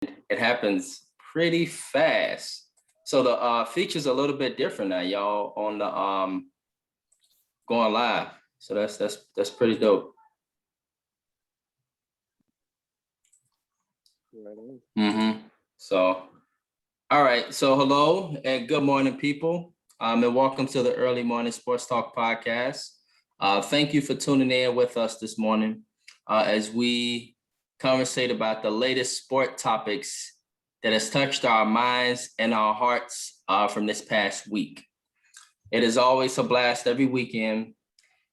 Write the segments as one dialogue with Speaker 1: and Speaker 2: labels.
Speaker 1: it happens pretty fast. So the feature's a little bit different now, y'all, on the going live. So that's pretty dope. So, all right. So hello and good morning, people. And welcome to the Early Morning Sports Talk podcast. Thank you for tuning in with us this morning as we conversate about the latest sport topics that has touched our minds and our hearts from this past week. It is always a blast every weekend.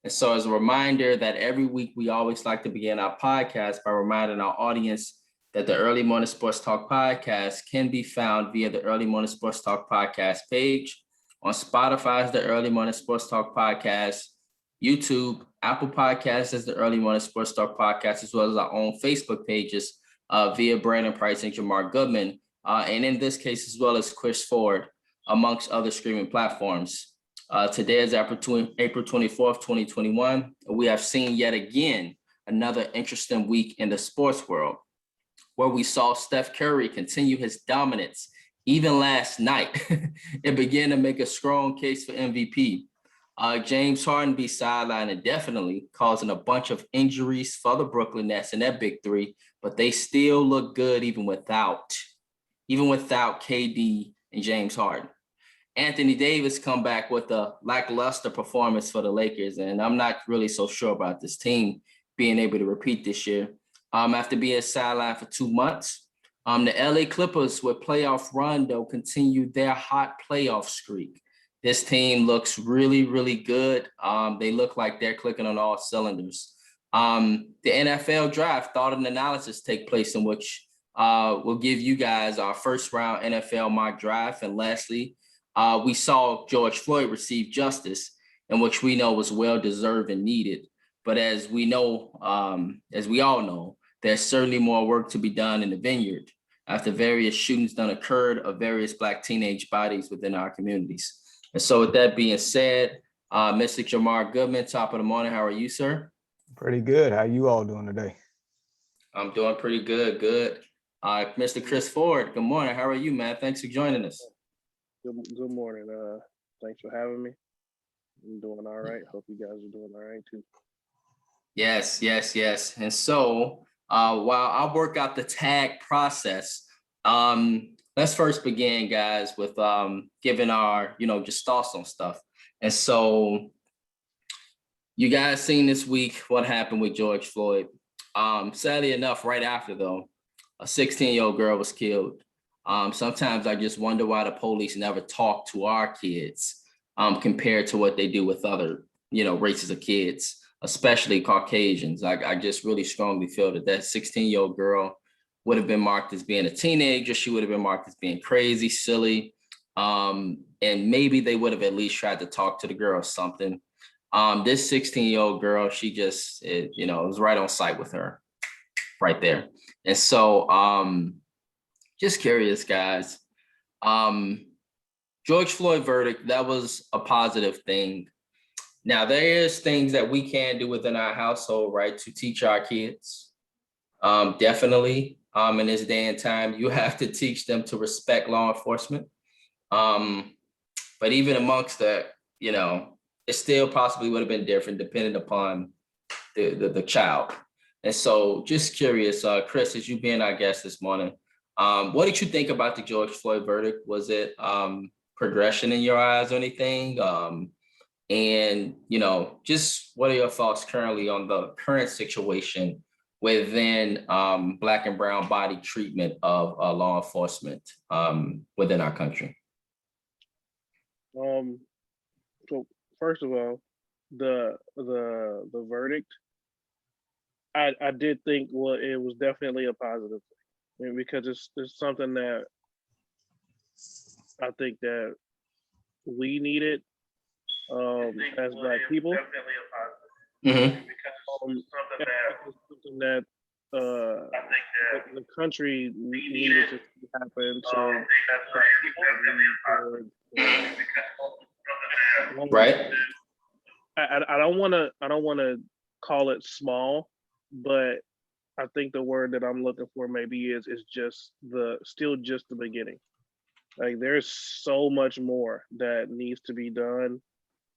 Speaker 1: And so as a reminder that every week we always like to begin our podcast by reminding our audience that the Early Morning Sports Talk podcast can be found via the Early Morning Sports Talk podcast page on Spotify's The Early Morning Sports Talk podcast, YouTube, Apple Podcasts as the Early Morning Sports Talk podcast, as well as our own Facebook pages via Brandon Price and Jamar Goodman, and in this case, as well as Chris Ford, amongst other streaming platforms. Today is April 24th, 2021. We have seen yet again another interesting week in the sports world, where we saw Steph Curry continue his dominance even last night and begin to make a strong case for MVP. James Harden be sidelined indefinitely, causing a bunch of injuries for the Brooklyn Nets and that big three, but they still look good even without KD and James Harden. Anthony Davis come back with a lackluster performance for the Lakers, and I'm not really so sure about this team being able to repeat this year. After being sidelined for 2 months, the LA Clippers with playoff run, though, continue their hot playoff streak. This team looks really, really good. They look like they're clicking on all cylinders. The NFL draft thought and analysis take place in which we'll give you guys our first round NFL mock draft. And lastly, we saw George Floyd receive justice, in which we know was well-deserved and needed. But as we know, as we all know, there's certainly more work to be done in the vineyard after various shootings done occurred of various Black teenage bodies within our communities. And so with that being said, Mr. Jamar Goodman, top of the morning. How are you, sir?
Speaker 2: Pretty good. How you all doing today?
Speaker 1: I'm doing pretty good. Mr. Chris Ford, good morning. How are you, man? Thanks for joining us.
Speaker 3: Good morning. Thanks for having me. I'm doing all right. Hope you guys are doing all right too.
Speaker 1: Yes. And so while I work out the tag process, let's first begin, guys, with giving our, just thoughts on stuff. And so you guys seen this week what happened with George Floyd. Sadly enough, right after, though, a 16-year-old girl was killed. Sometimes I just wonder why the police never talk to our kids compared to what they do with other, races of kids, especially Caucasians. I just really strongly feel that 16-year-old girl would have been marked as being a teenager. She would have been marked as being crazy, silly. And maybe they would have at least tried to talk to the girl or something. This 16-year-old girl, she just, it was right on site with her right there. And so just curious, guys. George Floyd verdict, that was a positive thing. Now, there's things that we can do within our household, right, to teach our kids. Definitely, in this day and time, you have to teach them to respect law enforcement. But even amongst that, it still possibly would have been different depending upon the child. And so just curious, Chris, as you being our guest this morning, what did you think about the George Floyd verdict? Was it progression in your eyes or anything? And, just what are your thoughts currently on the current situation within Black and brown body treatment of law enforcement within our country?
Speaker 3: So first of all, the verdict, I did think, well, it was definitely a positive thing. I mean, because it's something that I think that we needed as Black people.
Speaker 1: Mm-hmm.
Speaker 3: It's something that the country needed to happen. So
Speaker 1: Right.
Speaker 3: I don't want to call it small, but I think the word that I'm looking for maybe is just the beginning. Like there's so much more that needs to be done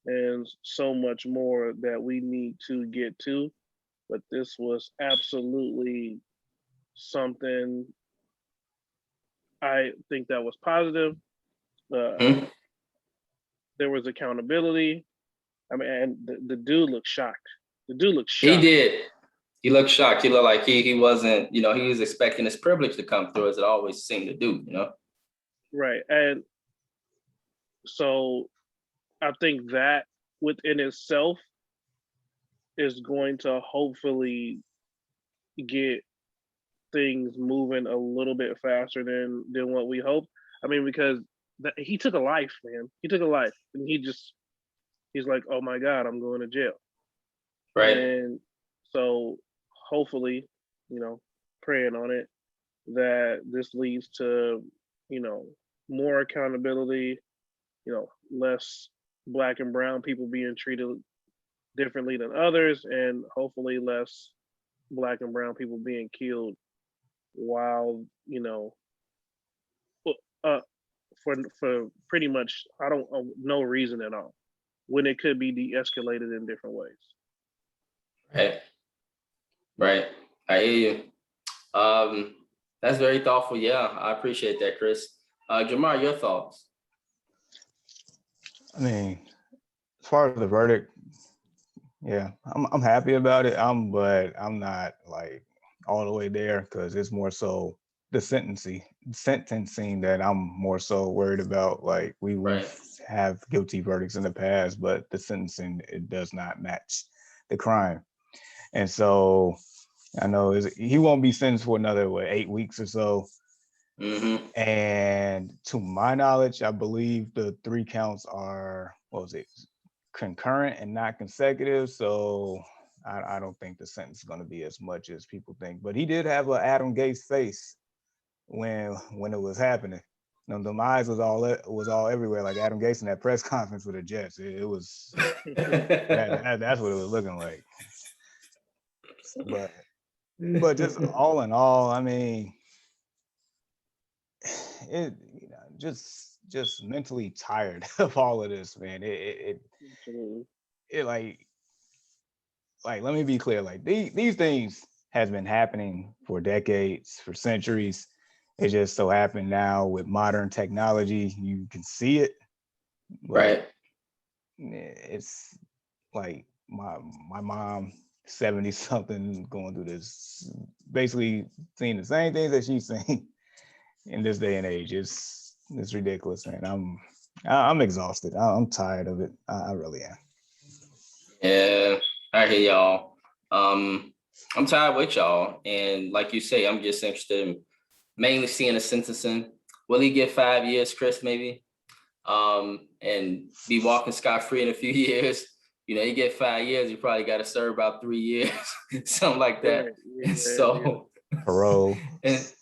Speaker 3: and so much more that we need to get to. But this was absolutely something I think that was positive.
Speaker 1: Hmm?
Speaker 3: There was accountability. I mean, and the dude looked shocked. The dude looked
Speaker 1: He
Speaker 3: shocked.
Speaker 1: did. He looked shocked. He looked like he wasn't, you know, he was expecting his privilege to come through as it always seemed to do, you know?
Speaker 3: Right. And so I think that within itself is going to hopefully get things moving a little bit faster than what we hoped. I mean, because he took a life, man. He took a life, and he's like, oh my god, I'm going to jail,
Speaker 1: Right.
Speaker 3: and so hopefully, you know, praying on it that this leads to, you know, more accountability, you know, less black and brown people being treated differently than others, and hopefully less black and brown people being killed while, you know, uh, for pretty much I don't no reason at all when it could be de-escalated in different ways.
Speaker 1: Right. Right. I hear you. That's very thoughtful. Yeah, I appreciate that, Chris. Jamar, your thoughts?
Speaker 2: I mean, as far as the verdict, yeah, I'm happy about it. But I'm not like all the way there because it's more so the sentencing that I'm more so worried about. Like we've
Speaker 1: Right.
Speaker 2: have guilty verdicts in the past, but the sentencing, it does not match the crime. And so I know he won't be sentenced for another 8 weeks or so.
Speaker 1: Mm-hmm.
Speaker 2: And to my knowledge, I believe the 3 counts are, what was it, concurrent and not consecutive. So I don't think the sentence is going to be as much as people think. But he did have an Adam Gates face when it was happening. You know, the eyes was all everywhere, like Adam Gates in that press conference with the Jets. It was that's what it was looking like. But just all in all, I mean, it, you know, just mentally tired of all of this, man. It like let me be clear, like these things has been happening for decades, for centuries. It just so happened now with modern technology, you can see it, but
Speaker 1: Right.
Speaker 2: it's like my mom, 70 something, going through this, basically seeing the same things that she's seen in this day and age. It's ridiculous, man. I'm exhausted. I'm tired of it. I really am.
Speaker 1: Yeah, I hear y'all. I'm tired with y'all. And like you say, I'm just interested in mainly seeing the sentencing. Will he get 5 years, Chris, maybe? And be walking scot-free in a few years. You know, you get 5 years, you probably got to serve about 3 years, something like that.
Speaker 3: Right.
Speaker 1: And so,
Speaker 2: Parole.
Speaker 1: and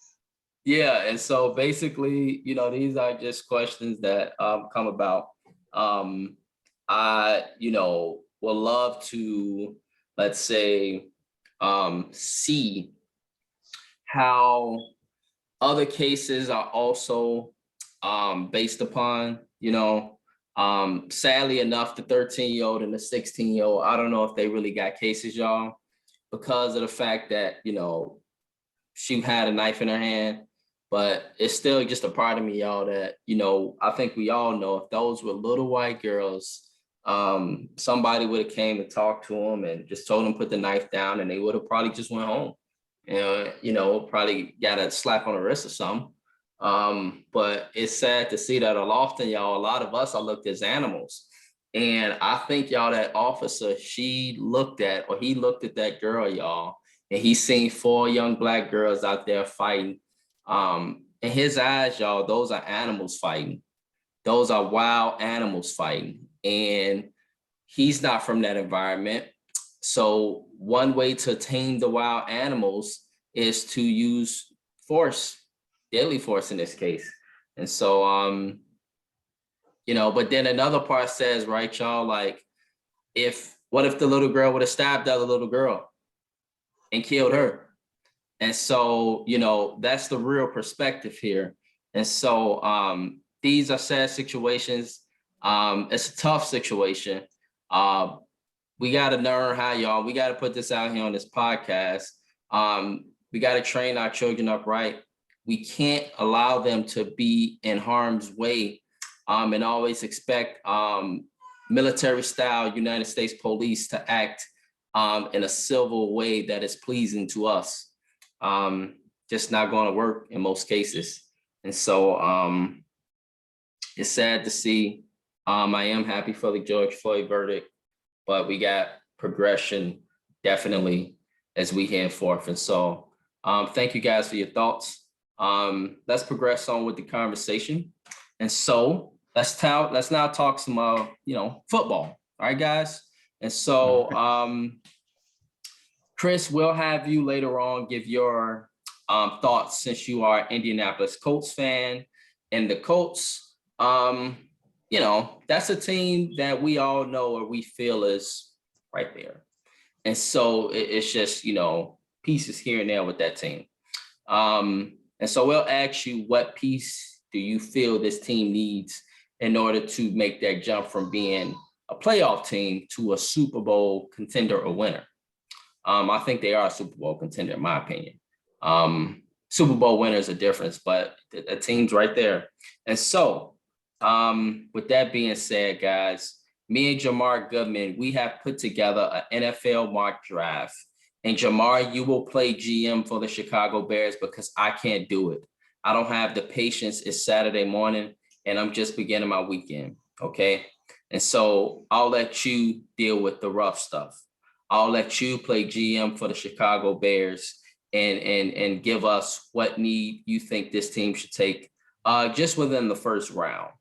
Speaker 1: yeah, and so basically, you know, these are just questions that come about. I, you know, would love to, let's say, see how other cases are also based upon, you know, sadly enough, the 13-year-old and the 16-year-old, I don't know if they really got cases, y'all, because of the fact that, you know, she had a knife in her hand. But it's still just a part of me, y'all, that, you know, I think we all know if those were little white girls, somebody would have came and talked to them and just told them put the knife down, and they would have probably just went home. You know, probably got a slap on the wrist or something. But it's sad to see that often, y'all, a lot of us are looked as animals. And I think, y'all, that officer, he looked at that girl, y'all, and he seen 4 young black girls out there fighting. In his eyes, y'all, those are animals fighting. Those are wild animals fighting. And he's not from that environment. So one way to tame the wild animals is to use force, deadly force in this case. And so, you know, but then another part says, right, y'all, like, what if the little girl would have stabbed the other little girl and killed her? And so, that's the real perspective here. And so these are sad situations. It's a tough situation. We got to learn how, y'all, we got to put this out here on this podcast. We got to train our children up right. We can't allow them to be in harm's way and always expect military style United States police to act in a civil way that is pleasing to us. Just not going to work in most cases. And so it's sad to see. I am happy for the George Floyd verdict, but we got progression definitely as we head forth. And so thank you guys for your thoughts. Let's progress on with the conversation. And so let's now talk some football. All right, guys. And so Chris, we'll have you later on give your thoughts, since you are Indianapolis Colts fan. And the Colts, that's a team that we all know or we feel is right there. And so it's just, pieces here and there with that team. And so we'll ask you, what piece do you feel this team needs in order to make that jump from being a playoff team to a Super Bowl contender or winner? I think they are a Super Bowl contender, in my opinion. Super Bowl winner is a difference, but the team's right there. And so with that being said, guys, me and Jamar Goodman, we have put together an NFL mock draft. And Jamar, you will play GM for the Chicago Bears because I can't do it. I don't have the patience. It's Saturday morning and I'm just beginning my weekend, okay? And so I'll let you deal with the rough stuff. I'll let you play GM for the Chicago Bears and give us what need you think this team should take just within the first round.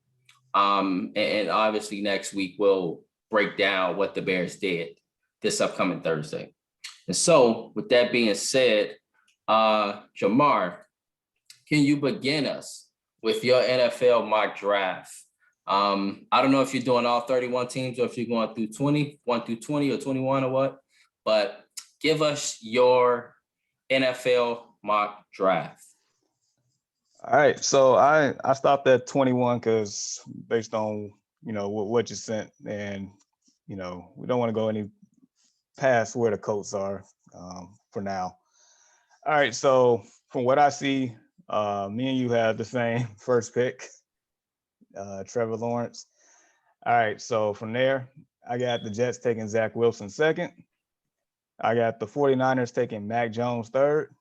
Speaker 1: And obviously next week we'll break down what the Bears did this upcoming Thursday. And so with that being said, Jamar, can you begin us with your NFL mock draft? I don't know if you're doing all 31 teams or if you're going through 1 through 20 or 21 or what, but give us your NFL mock draft.
Speaker 2: All right, so I stopped at 21 because based on what you sent, and we don't want to go any past where the Colts are for now. All right, so from what I see, me and you have the same first pick, Trevor Lawrence. All right, so from there, I got the Jets taking Zach Wilson second. I got the 49ers taking Mac Jones third.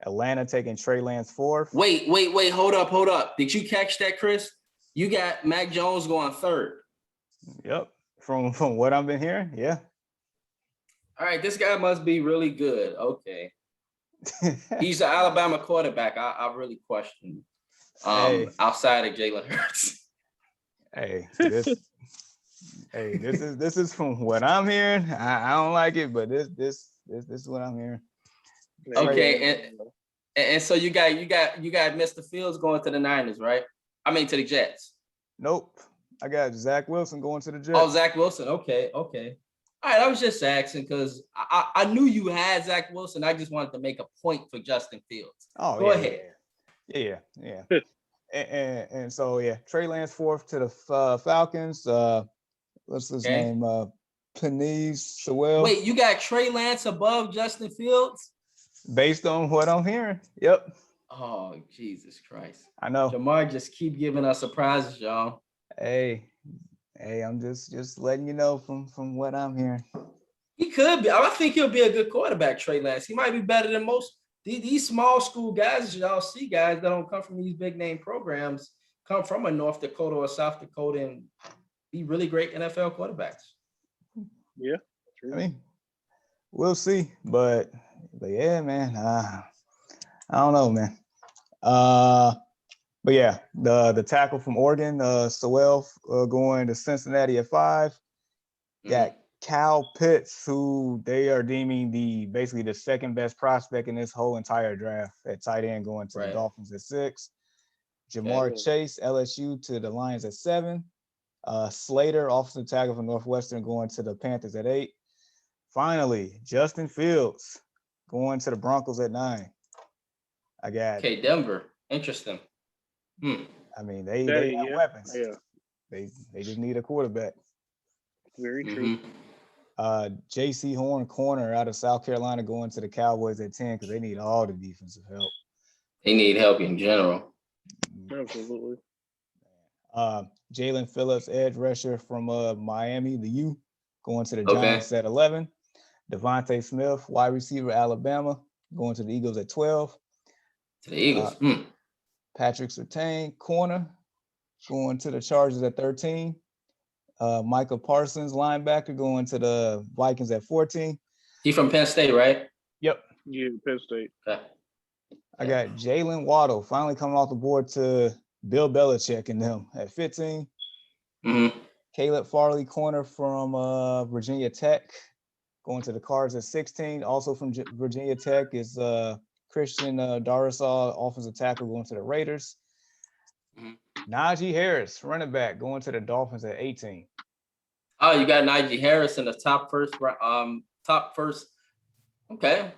Speaker 2: Atlanta taking Trey Lance fourth.
Speaker 1: Wait, hold up. Did you catch that, Chris? You got Mac Jones going third.
Speaker 2: Yep, from what I've been hearing, yeah.
Speaker 1: All right, this guy must be really good. Okay. He's an Alabama quarterback. I really question outside of Jalen Hurts.
Speaker 2: This is from what I'm hearing. I don't like it, but this is what I'm hearing.
Speaker 1: Okay, and so you got Mr. Fields going to the Niners, right? I mean to the Jets.
Speaker 2: Nope. I got Zach Wilson going to the Jets.
Speaker 1: Oh, Zach Wilson. Okay. All right, I was just asking because I knew you had Zach Wilson. I just wanted to make a point for Justin Fields.
Speaker 2: Oh,
Speaker 1: go ahead.
Speaker 2: Yeah. and so Trey Lance fourth to the Falcons. What's his name? Penei Sewell.
Speaker 1: Wait, you got Trey Lance above Justin Fields?
Speaker 2: Based on what I'm hearing, yep.
Speaker 1: Oh, Jesus Christ.
Speaker 2: I know.
Speaker 1: Jamar just keep giving us surprises, y'all.
Speaker 2: Hey, I'm just letting you know from what I'm hearing.
Speaker 1: He could be. I think he'll be a good quarterback, Trey Lance. He might be better than most. These small school guys, y'all see guys that don't come from these big name programs, come from a North Dakota or South Dakota and be really great NFL quarterbacks.
Speaker 3: Yeah, true.
Speaker 2: I mean, we'll see, but yeah, man, I don't know, man. But yeah, the tackle from Oregon, Sewell, going to Cincinnati at 5. Got Kyle Pitts, who they are deeming basically the second best prospect in this whole entire draft at tight end, going to the Dolphins at 6. Jamar Chase, LSU, to the Lions at 7. Slater, offensive tackle from Northwestern, going to the Panthers at 8. Finally, Justin Fields going to the Broncos at 9. I got.
Speaker 1: Okay, Denver. Interesting.
Speaker 2: I mean, they have
Speaker 3: Yeah,
Speaker 2: weapons.
Speaker 3: yeah,
Speaker 2: They just need a quarterback.
Speaker 3: very true.
Speaker 2: J.C. Horn, corner out of South Carolina, going to the Cowboys at 10 because they need all the defensive help.
Speaker 1: They need help in general.
Speaker 3: Absolutely.
Speaker 2: Jalen Phillips, edge rusher from Miami, the U, going to the
Speaker 1: Okay.
Speaker 2: Giants at 11. Devontae Smith, wide receiver, Alabama, going to the Eagles at 12.
Speaker 1: To the Eagles.
Speaker 2: Patrick Surtain, corner, going to the Chargers at 13. Micah Parsons, linebacker, going to the Vikings at 14.
Speaker 1: He from Penn State, right?
Speaker 2: Yep.
Speaker 3: Yeah, Penn State.
Speaker 1: Okay.
Speaker 2: I got Jalen Waddle finally coming off the board to Bill Belichick and them at 15. Caleb Farley, corner from Virginia Tech, going to the Cards at 16. Also from Virginia Tech is Christian Darrisaw, offensive tackle, going to the Raiders. Najee Harris, running back, going to the Dolphins at 18.
Speaker 1: Oh, you got Najee Harris in the top first. Okay.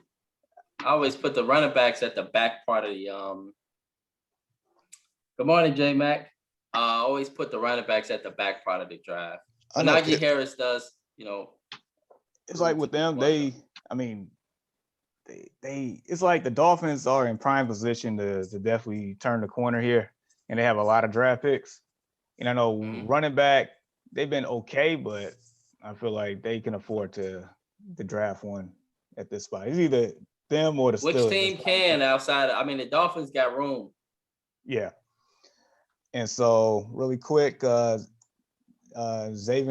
Speaker 1: I always put the running backs at the back part of the Good morning, J Mac. I always put the running backs at the back part of the drive. But Najee Harris does,
Speaker 2: It's like with them, it's like the Dolphins are in prime position to definitely turn the corner here, and they have a lot of draft picks. And I know running back, they've been okay, but I feel like they can afford to draft one at this spot. It's either them or the Steelers.
Speaker 1: Which team can outside? The Dolphins got room.
Speaker 2: Yeah. And so really quick, Zaven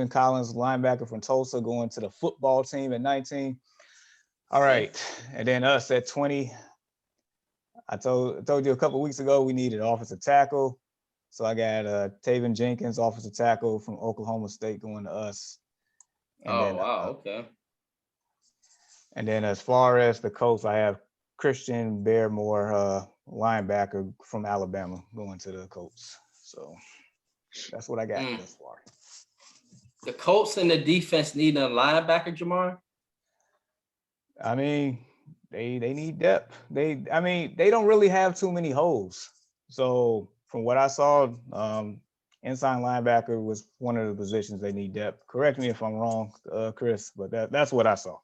Speaker 2: Collins, linebacker from Tulsa, going to the football team at 19. All right. And then us at 20. I told you a couple of weeks ago we needed offensive tackle. So I got Taven Jenkins, offensive tackle from Oklahoma State, going to us. And
Speaker 1: wow. Okay.
Speaker 2: And then as far as the Colts, I have Christian Barmore, linebacker from Alabama, going to the Colts. So that's what I got thus far.
Speaker 1: The Colts and the defense need a linebacker, Jamar?
Speaker 2: They need depth. They don't really have too many holes. So from what I saw, inside linebacker was one of the positions they need depth. Correct me if I'm wrong, Chris, but that's what I saw.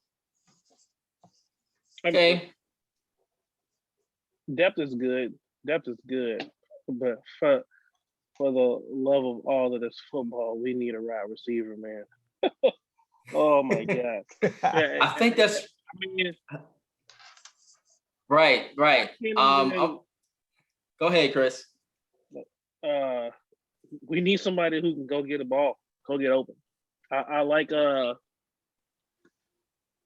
Speaker 1: Okay.
Speaker 3: Depth is good. But for the love of all of this football, we need a wide receiver, man. Oh my God.
Speaker 1: I think that's right. Go ahead, Chris.
Speaker 3: We need somebody who can go get a ball, go get open. I like the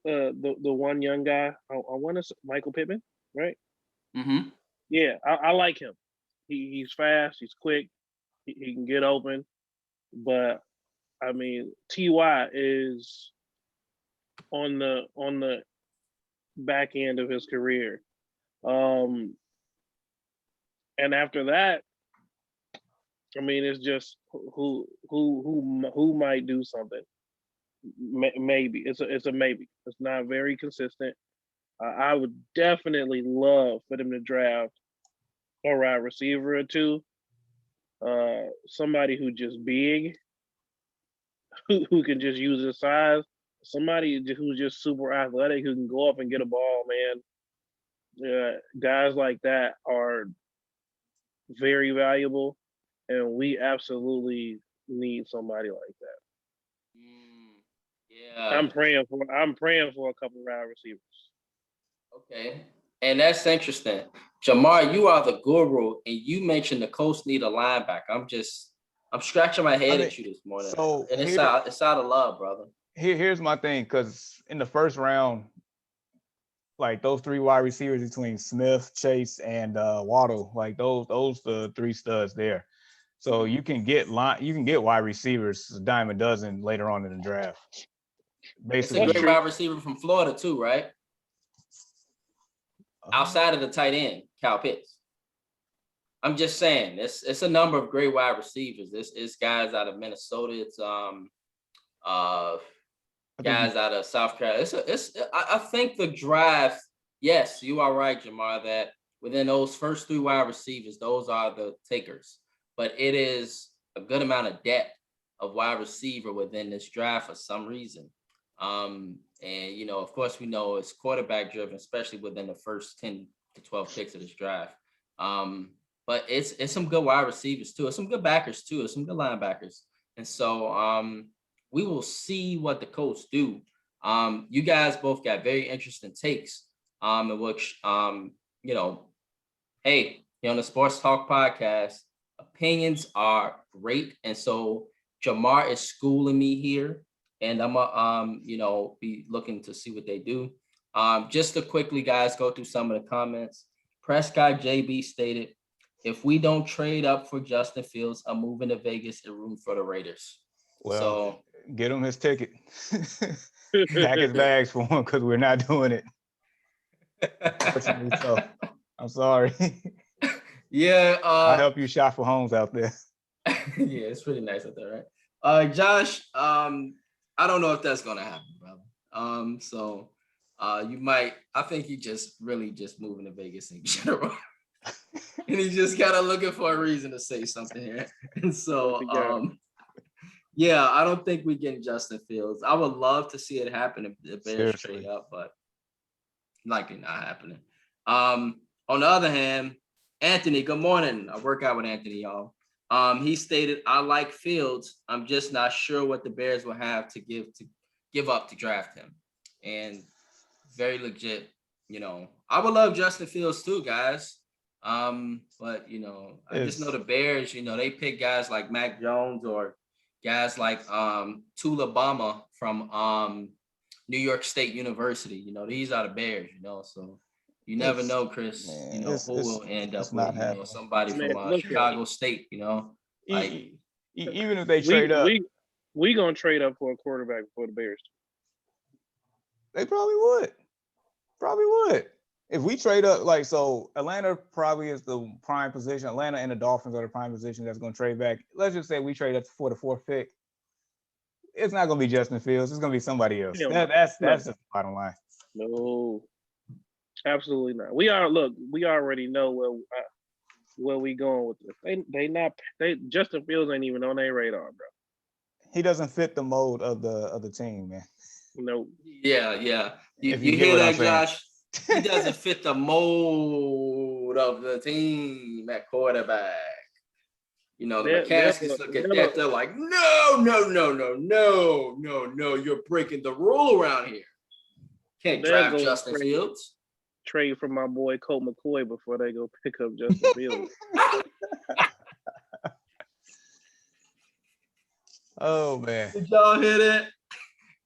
Speaker 3: one young guy. I want to Michael Pittman, right? Yeah, I like him. He's fast. He's quick. He can get open. But Ty is on the back end of his career, and after that, it's just who might do something. Maybe it's a maybe. It's not very consistent. I would definitely love for them to draft a wide receiver or two. Somebody who just big, who can just use his size. Somebody who's just super athletic, who can go up and get a ball, man. Guys like that are very valuable, and we absolutely need somebody like that.
Speaker 1: Yeah.
Speaker 3: I'm praying for a couple of wide receivers.
Speaker 1: Okay. And that's interesting. Jamar, you are the guru, and you mentioned the Colts need a linebacker. I'm scratching my head at you this morning.
Speaker 2: So
Speaker 1: and it's out of love, brother.
Speaker 2: Here's my thing, because in the first round, like those three wide receivers between Smith, Chase, and Waddle, like those the three studs there. So you can get wide receivers a dime a dozen later on in the draft. Basically,
Speaker 1: it's a great wide receiver from Florida too, right? Outside of the tight end, Kyle Pitts. I'm just saying, it's a number of great wide receivers. It's guys out of Minnesota. It's guys out of South Carolina. I think the draft, yes, you are right, Jamar, that within those first three wide receivers, those are the takers. But it is a good amount of depth of wide receiver within this draft for some reason. And of course, we know it's quarterback driven, especially within the first 10 to 12 picks of this draft. But it's some good wide receivers too. It's some good backers too. It's some good linebackers. And so we will see what the Colts do. You guys both got very interesting takes. In which hey, on the Sports Talk podcast, opinions are great. And so Jamar is schooling me here. And I'm be looking to see what they do. Just to quickly, guys, go through some of the comments. Prescott JB stated, if we don't trade up for Justin Fields, I'm moving to Vegas and room for the Raiders.
Speaker 2: Well,
Speaker 1: so
Speaker 2: get him his ticket. Pack his bags for him because we're not doing it. Unfortunately, so I'm sorry.
Speaker 1: Yeah.
Speaker 2: I'll help you shop for homes out there.
Speaker 1: Yeah, it's pretty nice out there, right? Josh, I don't know if that's gonna happen, brother. So you might, I think you just moving to Vegas in general. And he's just kind of looking for a reason to say something here. And so yeah, I don't think we get Justin Fields. I would love to see it happen if the Bears trade up, but likely not happening. On the other hand, Anthony, good morning. I work out with Anthony, y'all. He stated, I like Fields. I'm just not sure what the Bears will have to give up to draft him. And very legit, I would love Justin Fields too, guys. But I just know the Bears, they pick guys like Mac Jones or guys like Tula Bama from New York State University. These are the Bears, so you never know, Chris, who will end up with somebody from Chicago State, like
Speaker 2: even if they trade up.
Speaker 3: We gonna trade up for a quarterback for the Bears.
Speaker 2: They probably would. If we trade up, so Atlanta probably is the prime position. Atlanta and the Dolphins are the prime position that's going to trade back. Let's just say we trade up for the fourth pick. It's not going to be Justin Fields. It's going to be somebody else. That's just the bottom line.
Speaker 3: No, absolutely not. We already know where we going with this. Justin Fields ain't even on their radar, bro.
Speaker 2: He doesn't fit the mold of the team, man.
Speaker 3: No.
Speaker 1: Yeah. You hear that, Josh? He doesn't fit the mold of the team at quarterback. The McCaskies look at that. They're like, no. You're breaking the rule around here. Can't draft Justin Fields.
Speaker 3: Trade for my boy Colt McCoy before they go pick up Justin Fields.
Speaker 2: Oh, man.
Speaker 1: Did y'all hear that?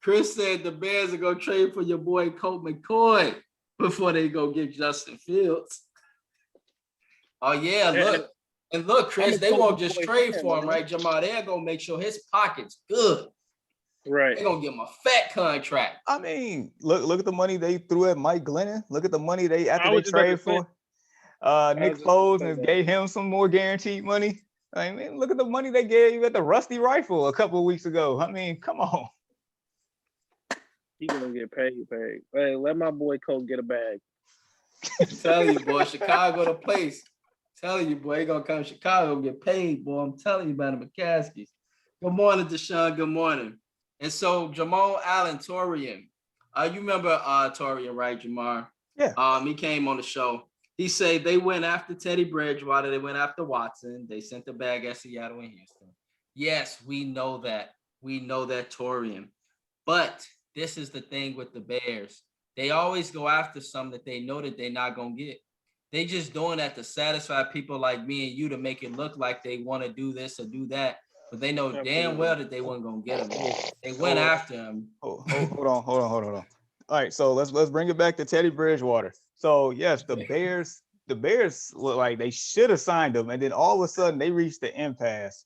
Speaker 1: Chris said the Bears are going to trade for your boy Colt McCoy before they go get Justin Fields. Oh, yeah, look. And look, Chris, they won't just trade for him, right, Jamar? They're going to make sure his pocket's good.
Speaker 3: Right.
Speaker 1: They're going to give him a fat contract.
Speaker 2: I mean, look at the money they threw at Mike Glennon. Look at the money they traded for Nick Foles and gave him some more guaranteed money. I mean, look at the money they gave at the Rusty Rifle a couple of weeks ago. I mean, come on.
Speaker 3: He gonna get paid. Hey, let my boy Colt get a bag.
Speaker 1: I'm telling you, boy, Chicago the place. I'm telling you, boy, he gonna come to Chicago and get paid, boy. I'm telling you about the McCaskies. Good morning, Deshaun. Good morning. And so Jamal Allen, Torian. You remember Torian, right, Jamar?
Speaker 2: Yeah.
Speaker 1: He came on the show. He said they went after Teddy Bridgewater. They went after Watson. They sent the bag at Seattle and Houston. Yes, we know that. We know that, Torian. But this is the thing with the Bears. They always go after something that they know that they're not going to get. They just doing that to satisfy people like me and you to make it look like they want to do this or do that. But they know damn well that they weren't going to get him. They went after him.
Speaker 2: Hold on. All right, so let's bring it back to Teddy Bridgewater. So yes, the Bears look like they should have signed him, and then all of a sudden they reached the impasse,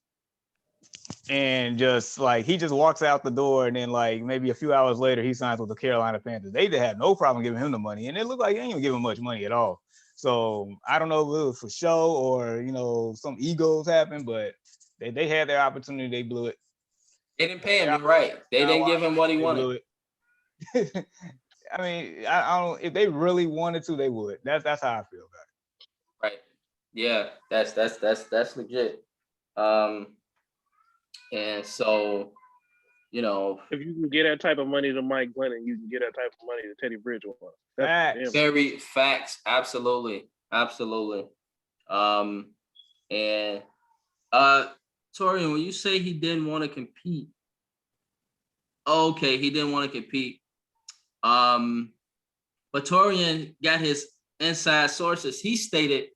Speaker 2: and just like he just walks out the door, and then like maybe a few hours later he signs with the Carolina Panthers. They had no problem giving him the money, and it looked like they ain't even giving much money at all. So I don't know if it was for show or some egos happened, but they had their opportunity, they blew it.
Speaker 1: They didn't pay him right. They didn't give him what he wanted.
Speaker 2: I mean, I don't. If they really wanted to, they would. That's how I feel about it.
Speaker 1: Right. Yeah, that's legit. Um, and so, you know,
Speaker 3: If you can get that type of money to Mike Glennon, you can get that type of money to Teddy Bridgewater. That's
Speaker 2: Facts.
Speaker 3: damn.
Speaker 1: very facts, absolutely, absolutely. And Torian, when you say he didn't want to compete, okay, he didn't want to compete. But Torian got his inside sources. He stated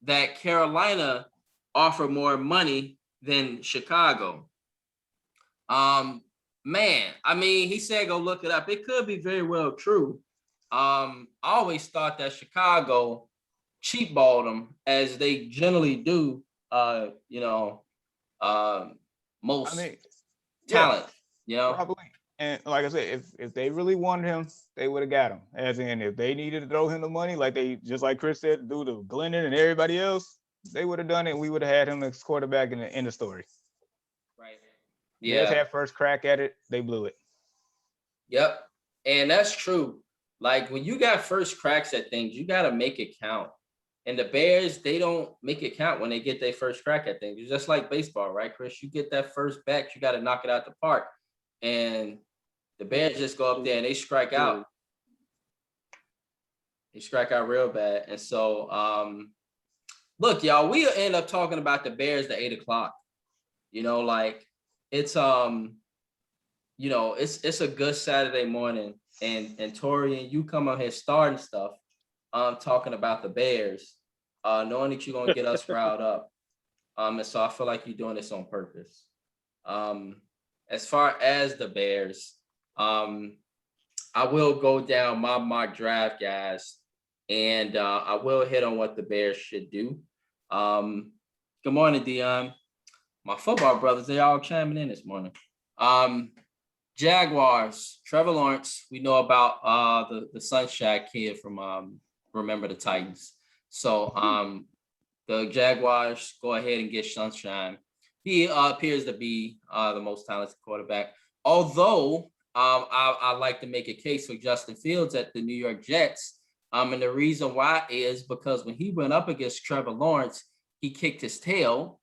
Speaker 1: that Carolina offered more money than Chicago. Man, I mean, he said go look it up. It could be very well true. I always thought that Chicago cheapballed them as they generally do. You know, most
Speaker 2: I mean, yeah,
Speaker 1: talent. You know,
Speaker 2: probably. And like I said, if they really wanted him, they would have got him. As in, if they needed to throw him the money, like they just like Chris said, do to Glennon and everybody else, they would have done it. We would have had him as quarterback in the story.
Speaker 1: right?
Speaker 2: Bears
Speaker 1: Yeah.
Speaker 2: had first crack at it. They blew it.
Speaker 1: Yep. And that's true. Like when you got first cracks at things, you got to make it count. And the Bears, they don't make it count when they get their first crack at things. It's just like baseball, right, Chris? You get that first bat, you got to knock it out the park. And the Bears just go up there and they strike out. They strike out real bad. And so, look, y'all, we'll end up talking about the Bears at 8 o'clock. You know, like it's you know, it's a good Saturday morning, and Tori, and you come on here starting stuff, talking about the Bears, knowing that you're gonna get us riled up. And so I feel like you're doing this on purpose. As far as the Bears, I will go down my mock draft, guys, and I will hit on what the Bears should do. Good morning, Dion. My football brothers, they all chiming in this morning. Jaguars, Trevor Lawrence. We know about the Sunshine kid from Remember the Titans. So the Jaguars go ahead and get Sunshine. He appears to be the most talented quarterback. Although I like to make a case for Justin Fields at the New York Jets. And the reason why is because when he went up against Trevor Lawrence, he kicked his tail.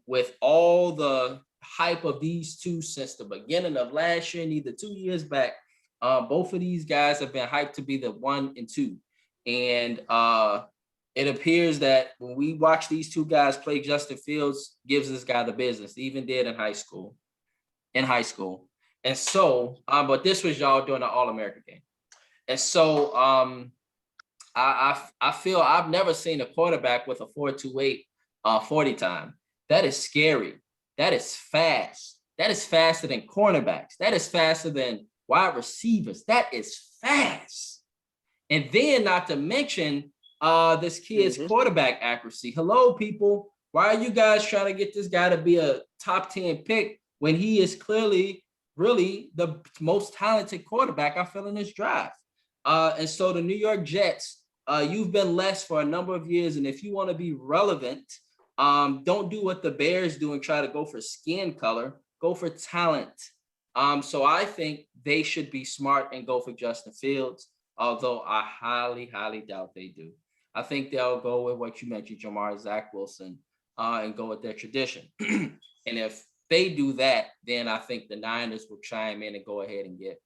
Speaker 1: With all the hype of these two since the beginning of last year and either 2 years back, both of these guys have been hyped to be the 1 and 2. And it appears that when we watch these two guys play, Justin Fields gives this guy the business, he even did in high school. And so, but this was y'all doing the All-American game. And so I feel I've never seen a quarterback with a 4.28 40 time. That is scary. That is fast. That is faster than cornerbacks. That is faster than wide receivers. That is fast. And then not to mention this kid's quarterback accuracy. Hello, people. Why are you guys trying to get this guy to be a top 10 pick when he is clearly really the most talented quarterback I feel in this draft? And so the New York Jets, you've been less for a number of years. And if you want to be relevant, don't do what the Bears do and try to go for skin color, go for talent. So I think they should be smart and go for Justin Fields, although I highly, highly doubt they do. I think they'll go with what you mentioned, Jamar, Zach Wilson, and go with their tradition. And if they do that, then I think the Niners will chime in and go ahead and get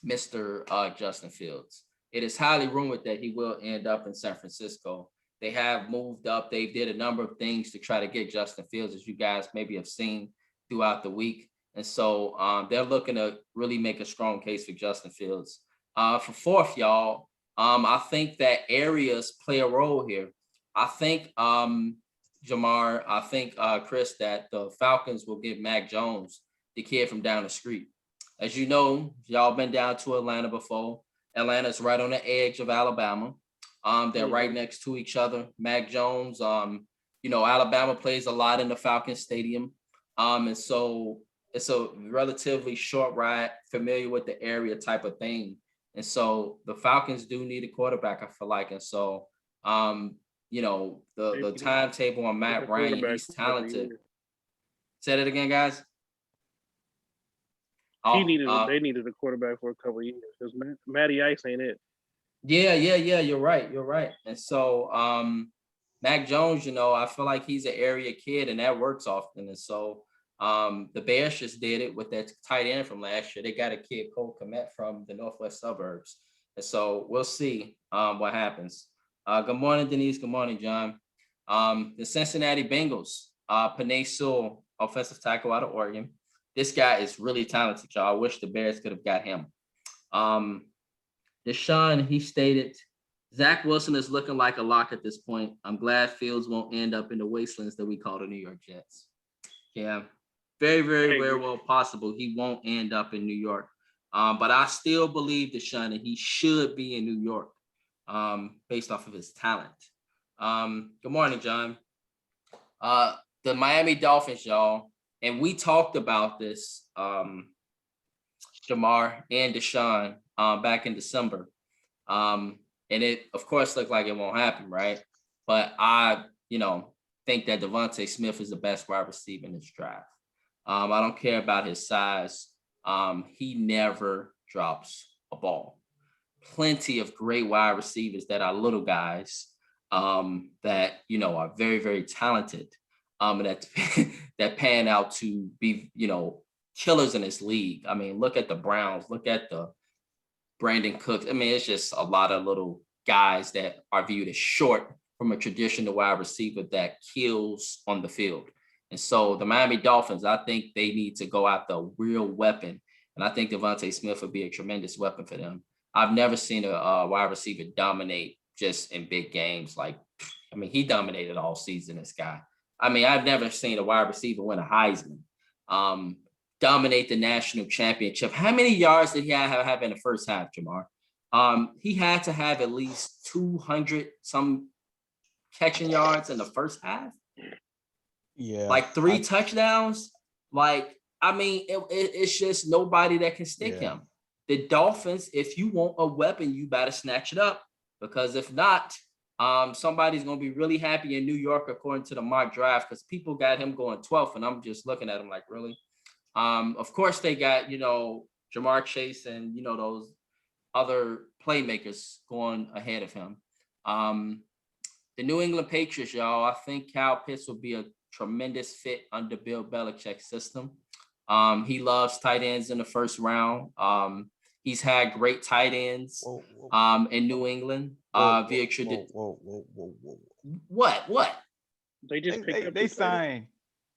Speaker 1: Mr. Justin Fields. It is highly rumored that he will end up in San Francisco. They have moved up. They did a number of things to try to get Justin Fields, as you guys maybe have seen throughout the week. And so they're looking to really make a strong case for Justin Fields. For fourth, y'all, I think that areas play a role here. I think, Jamar, I think, Chris, that the Falcons will give Mac Jones, the kid from down the street. As you know, y'all been down to Atlanta before. Atlanta's right on the edge of Alabama. They're right next to each other. Mac Jones, you know, Alabama plays a lot in the Falcons Stadium. And so it's a relatively short ride, familiar with the area type of thing. And so the Falcons do need a quarterback, I feel like. And so, you know, the timetable on Matt Ryan, he's talented. Say that again, guys.
Speaker 3: They needed a quarterback for a couple of years because Matty Ice ain't it.
Speaker 1: Yeah. You're right. And so, Mac Jones, I feel like he's an area kid, and that works often. And so, the Bears just did it with that tight end from last year. They got a kid, Cole Kmet, from the Northwest suburbs. And so we'll see what happens. Good morning, Denise. Good morning, John. The Cincinnati Bengals, Penei Sewell, offensive tackle out of Oregon. This guy is really talented, y'all. I wish the Bears could have got him. Deshaun, he stated, Zach Wilson is looking like a lock at this point. I'm glad Fields won't end up in the wastelands that we call the New York Jets. Yeah, very well possible he won't end up in New York. But I still believe Deshaun, and he should be in New York based off of his talent. Good morning, John. The Miami Dolphins, y'all, and we talked about this, Jamar and Deshaun, back in December. And it, of course, looked like it won't happen, right? But I, think that Devontae Smith is the best wide receiver in this draft. I don't care about his size. He never drops a ball. Plenty of great wide receivers that are little guys that, are very, very talented and that pan out to be, killers in this league. I mean, look at the Browns, look at the Brandon Cooks. I mean, it's just a lot of little guys that are viewed as short from a traditional wide receiver that kills on the field. And so the Miami Dolphins, I think they need to go after a real weapon. And I think Devontae Smith would be a tremendous weapon for them. I've never seen a wide receiver dominate just in big games. He dominated all season, this guy. I've never seen a wide receiver win a Heisman, dominate the national championship. How many yards did he have in the first half, Jamar? He had to have at least 200 some catching yards in the first half.
Speaker 2: Yeah.
Speaker 1: Like 3 touchdowns. It's just nobody that can stick him. The Dolphins, if you want a weapon, you better snatch it up, because if not, somebody's going to be really happy in New York, according to the mock draft, because people got him going 12th, and I'm just looking at him like, really? Of course, they got, Jamar Chase and, those other playmakers going ahead of him. The New England Patriots, y'all, I think Kyle Pitts will be a tremendous fit under Bill Belichick's system. He loves tight ends in the first round. He's had great tight ends in New England via tradition. What?
Speaker 3: They
Speaker 2: signed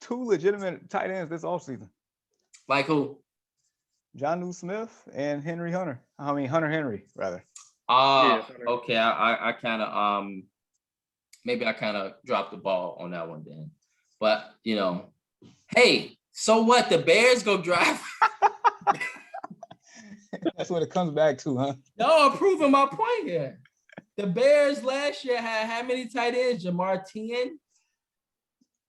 Speaker 2: 2 legitimate tight ends this offseason.
Speaker 1: Like who?
Speaker 2: Jonnu Smith and Hunter Henry, rather.
Speaker 1: Okay. I kind of maybe I kind of dropped the ball on that one then. But hey, so what? The Bears go draft.
Speaker 2: That's what it comes back to, huh?
Speaker 1: No, I'm proving my point here. The Bears last year had how many tight ends, Jamar? 10?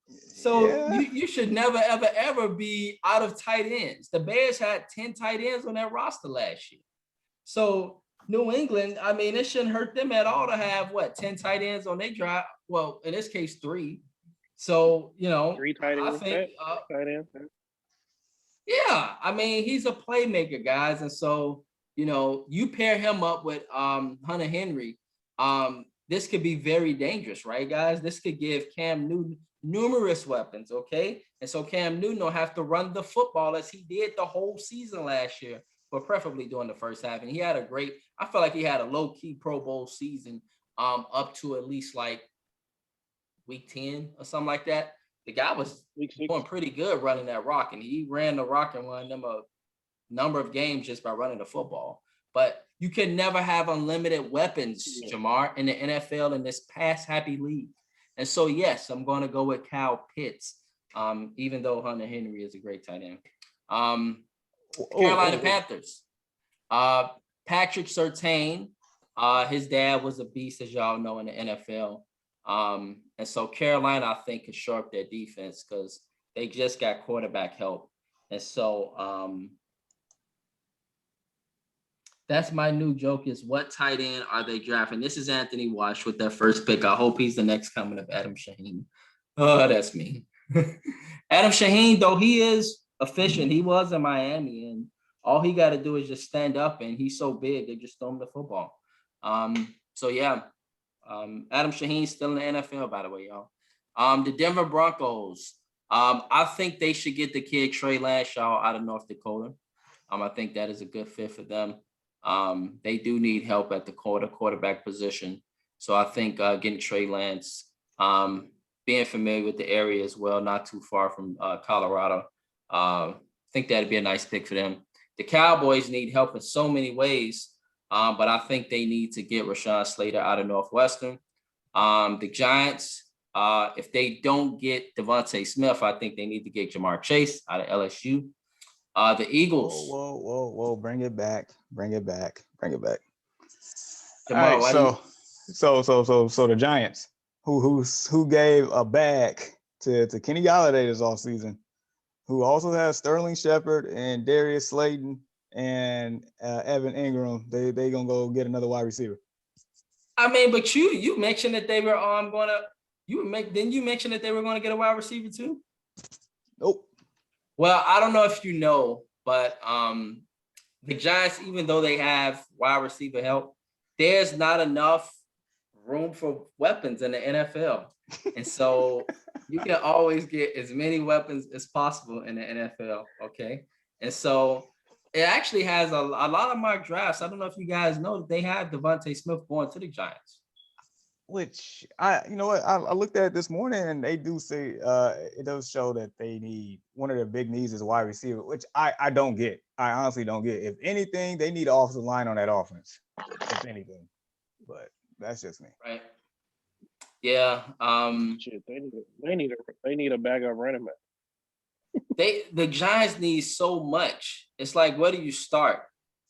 Speaker 1: So you should never, ever be out of tight ends. The Bears had 10 tight ends on their roster last year. So New England, it shouldn't hurt them at all to have 10 tight ends on their drive. Well, in this case, 3. So,
Speaker 3: 3 tight ends.
Speaker 1: I think,
Speaker 3: tight ends.
Speaker 1: Yeah, he's a playmaker, guys. And so, you pair him up with Hunter Henry. This could be very dangerous, right, guys? This could give Cam Newton numerous weapons, okay? And so Cam Newton will have to run the football as he did the whole season last year, but preferably during the first half. And he had I felt like he had a low-key Pro Bowl season up to at least week 10 or something like that. The guy was doing pretty good running that rock, and he ran the rock and won them a number of games just by running the football. But you can never have unlimited weapons, Jamar, in the NFL in this pass-happy league. And so, yes, I'm going to go with Kyle Pitts, even though Hunter Henry is a great tight end. Carolina Panthers. Patrick Surtain, his dad was a beast, as y'all know, in the NFL. And so Carolina, I think, can shore up their defense because they just got quarterback help. And so that's my new joke is, what tight end are they drafting? This is Anthony Wash with their first pick. I hope he's the next coming of Adam Shaheen. Oh, that's me. Adam Shaheen, though he is efficient, he was in Miami, and All he got to do is just stand up, and he's so big, they just throw him the football. So yeah, Adam Shaheen's still in the NFL, by the way, y'all. The Denver Broncos. I think they should get the kid Trey Lanshaw out of North Dakota. I think that is a good fit for them. They do need help at the quarterback position. So I think getting Trey Lance, being familiar with the area as well, not too far from Colorado, I think that'd be a nice pick for them. The Cowboys need help in so many ways, but I think they need to get Rashawn Slater out of Northwestern. The Giants, if they don't get Devontae Smith, I think they need to get Jamar Chase out of LSU. The Eagles.
Speaker 2: Whoa! Bring it back!
Speaker 1: Jamal,
Speaker 2: All right, so the Giants, who gave a bag to Kenny Golladay this offseason, who also has Sterling Shepard and Darius Slayton and Evan Ingram. They gonna go get another wide receiver.
Speaker 1: I mean, but you mentioned that they were didn't you mention that they were going to get a wide receiver too?
Speaker 2: Nope.
Speaker 1: Well, I don't know if you know, but the Giants, even though they have wide receiver help, there's not enough room for weapons in the NFL. And so you can always get as many weapons as possible in the NFL, okay? And so it actually has a lot of mock drafts. I don't know if you guys know that they have Devontae Smith going to the Giants.
Speaker 2: Which I looked at it this morning, and they do say it does show that they need, one of their big needs is wide receiver, which I don't get. I honestly don't get. If anything, they need an offensive line on that offense. If anything, but that's just me.
Speaker 1: Right. Yeah.
Speaker 3: Shit, they need a backup running back.
Speaker 1: The Giants need so much. It's like, where do you start?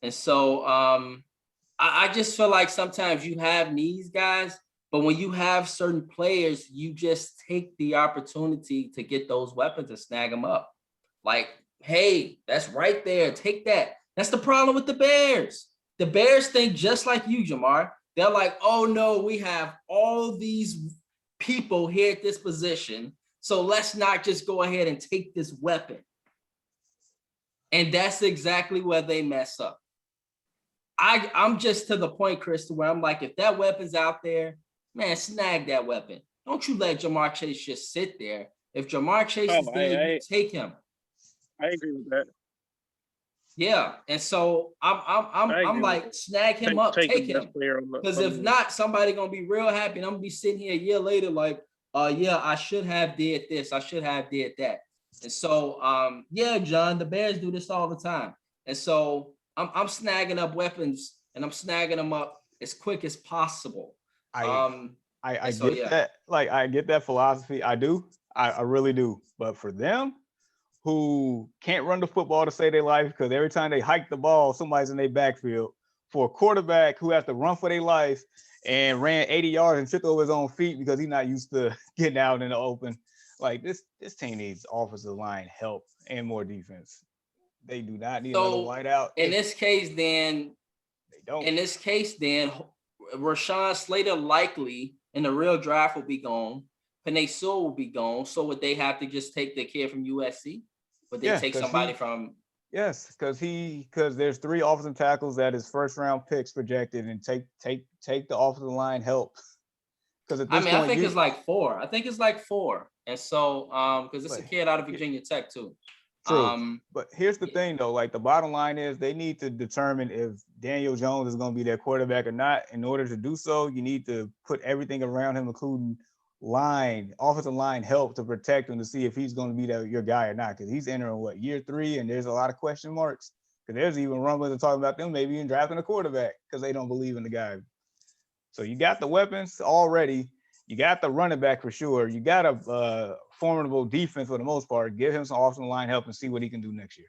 Speaker 1: And so I just feel like sometimes you have needs, guys, but when you have certain players, you just take the opportunity to get those weapons and snag them up. Like, hey, that's right there. Take that. That's the problem with the Bears. The Bears think just like you, Jamar. They're like, oh no, we have all these people here at this position, so let's not just go ahead and take this weapon. And that's exactly where they mess up. I'm just to the point, Chris, where I'm like, if that weapon's out there, man, snag that weapon. Don't you let Jamar Chase just sit there. If Jamar Chase is there, you take him.
Speaker 3: I agree with that.
Speaker 1: Yeah, and so I'm like, snag him up, take him. Because if not, somebody gonna be real happy, and I'm gonna be sitting here a year later, like, yeah, I should have did this, I should have did that. And so, yeah, John, the Bears do this all the time, and so I'm snagging up weapons, and I'm snagging them up as quick as possible.
Speaker 2: I get that. Like, I get that philosophy. I do. I really do. But for them, who can't run the football to save their life, because every time they hike the ball, somebody's in their backfield, for a quarterback who has to run for their life and ran 80 yards and tripped over his own feet because he's not used to getting out in the open. Like, this team needs offensive line help and more defense. They do not need another wideout.
Speaker 1: In this case, then, Rashawn Slater likely in the real draft will be gone. Penei Sewell will be gone. So would they have to just take the kid from USC? Would they take somebody from?
Speaker 2: Yes, because there's 3 offensive tackles that is first round picks projected, and take the offensive line help. Because
Speaker 1: I think it's like 4. I think it's like 4. And so because it's a kid out of Virginia Tech too.
Speaker 2: True. But here's the thing though, like the bottom line is they need to determine if Daniel Jones is going to be their quarterback or not. In order to do so, you need to put everything around him, including offensive line help, to protect him, to see if he's going to be your guy or not. Because he's entering year 3, and there's a lot of question marks. Because there's even rumblings talking about them maybe even drafting a quarterback because they don't believe in the guy. So you got the weapons already. You got the running back for sure. You got a formidable defense for the most part. Give him some offensive line help and see what he can do next year.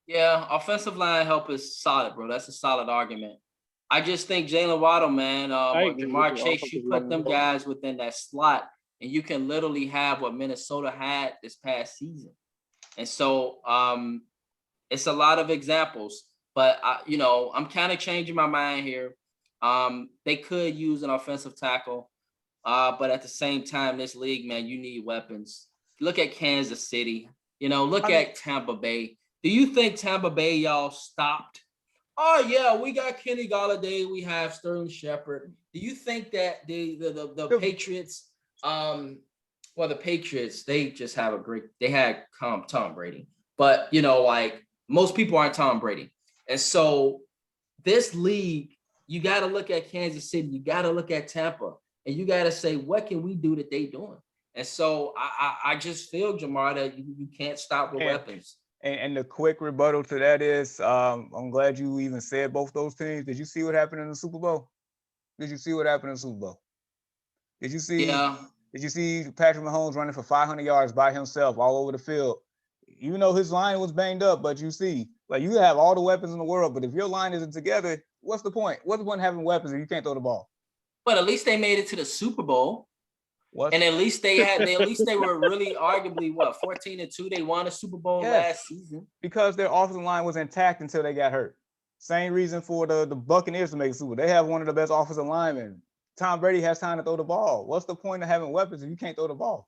Speaker 1: Yeah, offensive line help is solid, bro. That's a solid argument. I just think Jalen Waddle, man, Jamar Chase, you put them guys within that slot, and you can literally have what Minnesota had this past season. And so it's a lot of examples, but I'm kind of changing my mind here. They could use an offensive tackle. But at the same time, this league, man, you need weapons. Look at Kansas City, look at Tampa Bay. Do you think Tampa Bay, y'all, stopped? Oh yeah, we got Kenny Galladay, we have Sterling Shepard. Do you think that the Patriots, the Patriots, they just have they had Tom Brady, but like most people aren't Tom Brady, and so this league, you got to look at Kansas City, you got to look at Tampa, and you got to say, what can we do that they doing? And so I just feel, Jamar, that you can't stop with weapons.
Speaker 2: And the quick rebuttal to that is, I'm glad you even said both those teams. Did you see what happened in the Super Bowl? Did you see what happened in the Super Bowl? Did you see?
Speaker 1: Yeah.
Speaker 2: Did you see Patrick Mahomes running for 500 yards by himself all over the field? Even though his line was banged up, but you see, like, you have all the weapons in the world, but if your line isn't together, what's the point? What's the point of having weapons if you can't throw the ball?
Speaker 1: But at least they made it to the Super Bowl. What? And at least they were really arguably 14-2. They won a Super Bowl last season.
Speaker 2: Because their offensive line was intact until they got hurt. Same reason for the Buccaneers to make a Super Bowl. They have one of the best offensive linemen. Tom Brady has time to throw the ball. What's the point of having weapons if you can't throw the ball?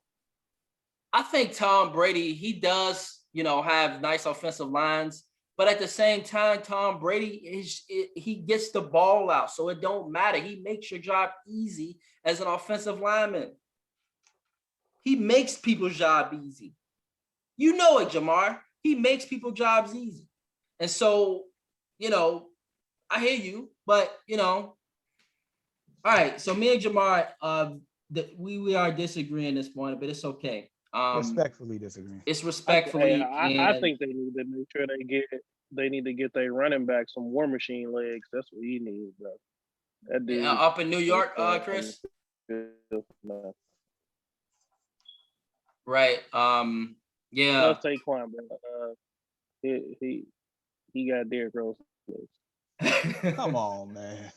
Speaker 1: I think Tom Brady, he does, have nice offensive lines, but at the same time, Tom Brady he gets the ball out, so it don't matter. He makes your job easy as an offensive lineman. He makes people's job easy. You know it, Jamar. He makes people's jobs easy. And so, I hear you, but, all right. So me and Jamar, we are disagreeing this morning, but it's okay.
Speaker 2: Respectfully disagreeing.
Speaker 1: It's respectfully.
Speaker 3: I think they need to make sure they need to get their running back some War Machine legs. That's what he needs, bro. That dude,
Speaker 1: up in New York, Chris. Right. Yeah.
Speaker 3: Plus Saquon, bro. He got Derrick Rose.
Speaker 2: Come on, man.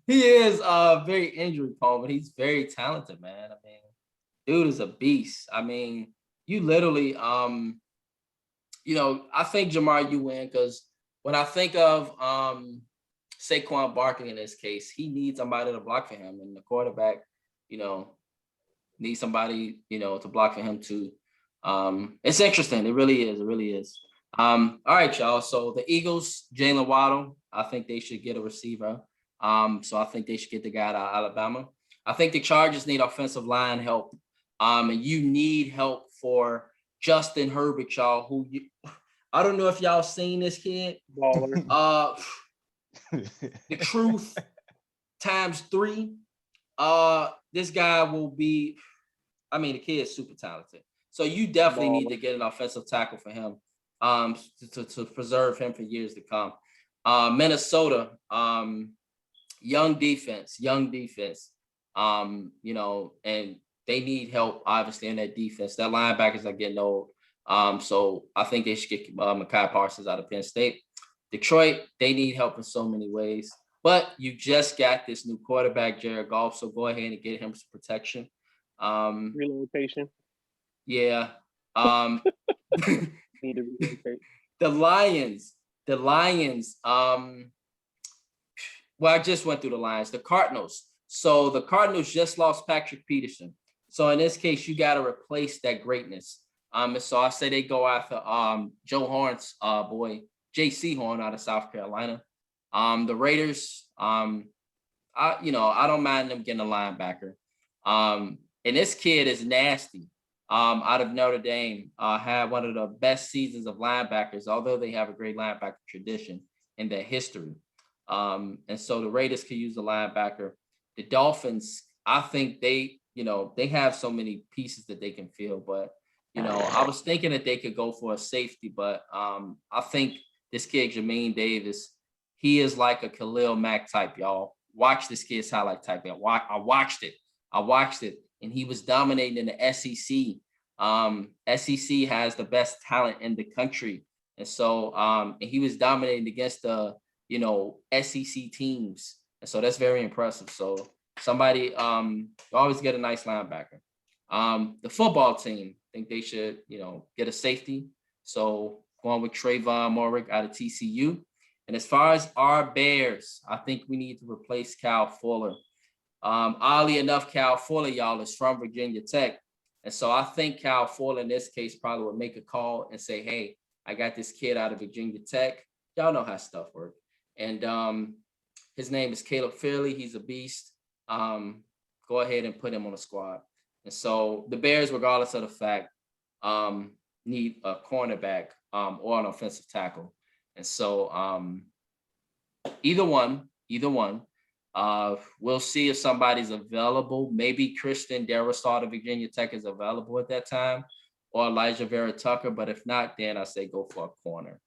Speaker 1: He is very injury prone, but he's very talented, man. I mean, dude is a beast. I mean, you literally, I think, Jamar, you win, because when I think of Saquon Barkley in this case, he needs somebody to block for him, and the quarterback, needs somebody, to block for him too. It's interesting. It really is. It really is. All right, y'all. So the Eagles, Jalen Waddle, I think they should get a receiver. So I think they should get the guy out of Alabama. I think the Chargers need offensive line help. And you need help for Justin Herbert, y'all. I don't know if y'all seen this kid. The truth ×3. This guy will be. I mean, the kid is super talented. So you definitely need to get an offensive tackle for him, to preserve him for years to come. Minnesota, young defense, and they need help, obviously, in that defense. That linebackers are getting old. So I think they should get Micah Parsons out of Penn State. Detroit, they need help in so many ways. But you just got this new quarterback, Jared Goff, so go ahead and get him some protection.
Speaker 3: Relocation.
Speaker 1: Yeah.
Speaker 3: Need to relocate.
Speaker 1: The Lions. I just went through the Lions. The Cardinals. So the Cardinals just lost Patrick Peterson. So in this case, you got to replace that greatness. And so I say they go after Joe Horn's boy, J.C. Horn out of South Carolina. The Raiders, I don't mind them getting a linebacker. And this kid is nasty. Out of Notre Dame, had one of the best seasons of linebackers, although they have a great linebacker tradition in their history. And so the Raiders could use a linebacker. The Dolphins, I think they have so many pieces that they can fill, but I was thinking that they could go for a safety, but I think this kid, Jermaine Davis, he is like a Khalil Mack type, y'all. Watch this kid's highlight type. I watched it, and he was dominating in the SEC. SEC has the best talent in the country, and so and he was dominating against the SEC teams, and so that's very impressive. So somebody, you always get a nice linebacker. The football team, I think they should get a safety. So going with Trayvon Moorick out of TCU. And as far as our Bears, I think we need to replace Kyle Fuller. Oddly enough, Kyle Fuller, y'all, is from Virginia Tech. And so I think Cal Fuller in this case probably would make a call and say, hey, I got this kid out of Virginia Tech. Y'all know how stuff works. And his name is Caleb Fairley. He's a beast. Go ahead and put him on the squad. And so the Bears, regardless of the fact, need a cornerback or an offensive tackle. And so either one. We'll see if somebody's available. Maybe Christian Darrisaw of Virginia Tech is available at that time, or Elijah Vera Tucker. But if not, then I say go for a corner.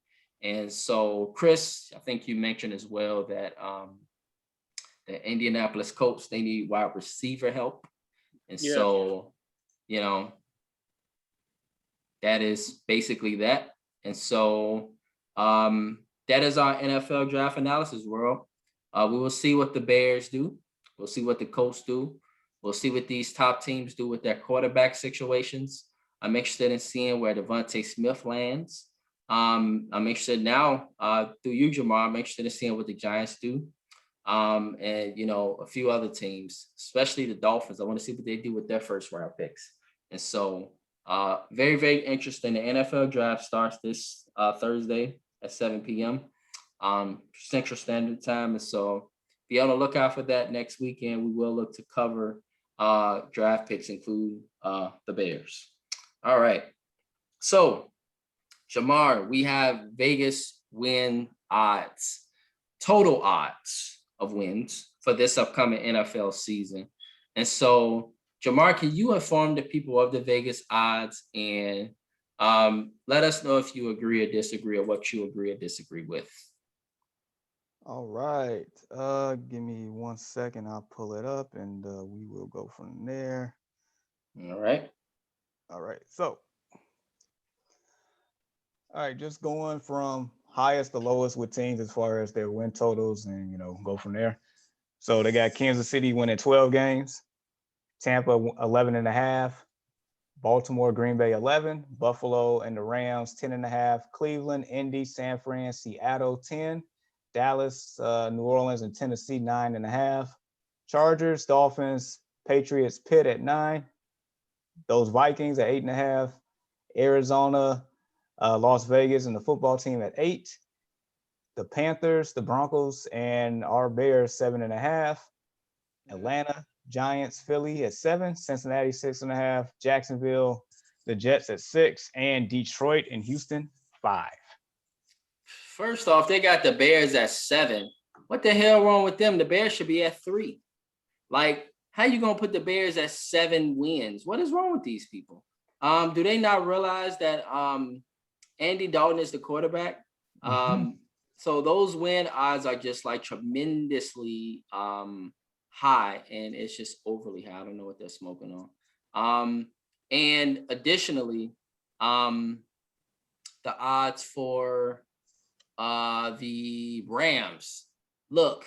Speaker 1: And so, Chris, I think you mentioned as well that the Indianapolis Colts, they need wide receiver help. And so, that is basically that. And so that is our NFL draft analysis, world. We will see what the Bears do. We'll see what the Colts do. We'll see what these top teams do with their quarterback situations. I'm interested in seeing where Devontae Smith lands. I'm interested now through you, Jamar. I'm interested in seeing what the Giants do. And, a few other teams, especially the Dolphins. I want to see what they do with their first round picks. And so very, very interesting. The NFL draft starts this Thursday at 7 p.m. Central Standard Time. And so be on the lookout for that next weekend. We will look to cover draft picks, include the Bears. All right. So, Jamar, we have Vegas win odds, total odds of wins for this upcoming NFL season. And so, Jamar, can you inform the people of the Vegas odds and let us know if you agree or disagree, or what you agree or disagree with?
Speaker 2: All right. Give me 1 second. I'll pull it up and we will go from there.
Speaker 1: All right.
Speaker 2: So, all right, just going from highest to lowest with teams as far as their win totals and, go from there. So they got Kansas City winning 12 games, Tampa 11.5, Baltimore, Green Bay 11, Buffalo and the Rams 10.5, Cleveland, Indy, San Fran, Seattle 10, Dallas, New Orleans, and Tennessee 9.5, Chargers, Dolphins, Patriots, Pitt at 9, those Vikings at 8.5, Arizona, Las Vegas, and the football team at 8, the Panthers, the Broncos, and our Bears 7.5, Atlanta, Giants, Philly at 7, Cincinnati 6.5, Jacksonville, the Jets at 6, and Detroit and Houston 5.
Speaker 1: First off, they got the Bears at 7. What the hell wrong with them? The Bears should be at 3. Like, how you gonna put the Bears at 7 wins? What is wrong with these people? Do they not realize that Andy Dalton is the quarterback? So those win odds are just like tremendously high, and it's just overly high. I don't know what they're smoking on. And additionally, the odds for the Rams. Look,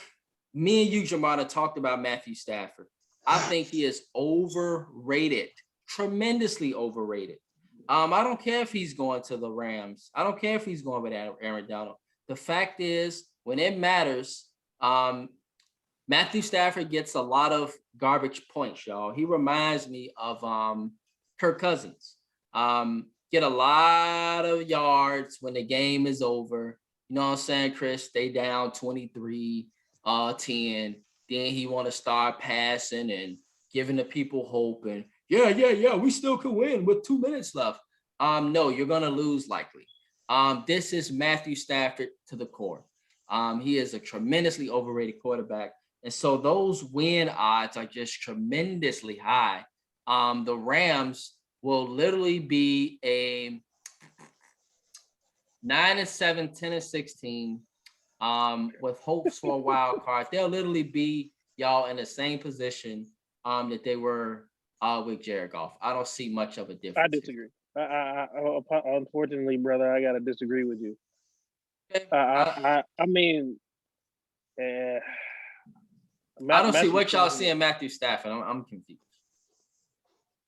Speaker 1: me and you, Jamada, talked about Matthew Stafford. I think he is overrated, tremendously overrated. I don't care if he's going to the Rams. I don't care if he's going with Aaron Donald. The fact is, when it matters, Matthew Stafford gets a lot of garbage points, y'all. He reminds me of Kirk Cousins. Get a lot of yards when the game is over. You know what I'm saying, Chris? They down 23-10. Then he want to start passing and giving the people hope. And yeah, we still could win with 2 minutes left. No, you're going to lose likely. This is Matthew Stafford to the core. He is a tremendously overrated quarterback. And so those win odds are just tremendously high. The Rams will literally be a 9-7, 10-16 with hopes for a wild card. They'll literally be, y'all, in the same position that they were with Jared Goff. I don't see much of a difference.
Speaker 3: I disagree. I unfortunately, brother, I gotta disagree with you.
Speaker 1: Okay.
Speaker 3: I mean,
Speaker 1: I don't see what y'all see in Matthew Stafford. I'm confused.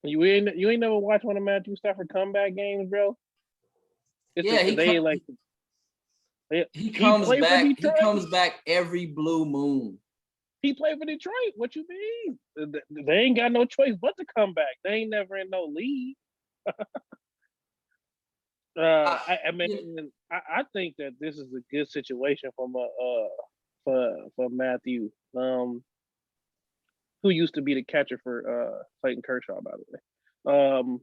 Speaker 3: You ain't never watched one of Matthew Stafford comeback games, bro?
Speaker 1: He comes back. He comes back every blue moon.
Speaker 3: He played for Detroit. What you mean? They ain't got no choice but to come back. They ain't never in no league. I mean,
Speaker 1: Yeah,
Speaker 3: I think that this is a good situation for Matthew, who used to be the catcher for Clayton Kershaw, by the way.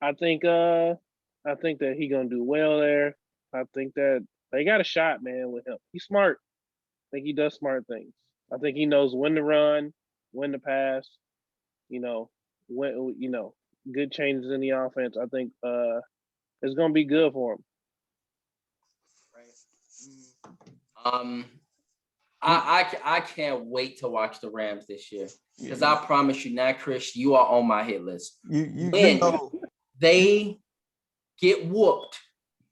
Speaker 3: I think that he gonna do well there. I think that they got a shot, man, with him. He's smart. I think he does smart things. I think he knows when to run, when to pass. You know, when good changes in the offense. I think it's gonna be good for him.
Speaker 1: um, I can't wait to watch the Rams this year because I promise you now, Chris, you are on my hit list.
Speaker 2: You
Speaker 1: When
Speaker 2: know,
Speaker 1: they get whooped,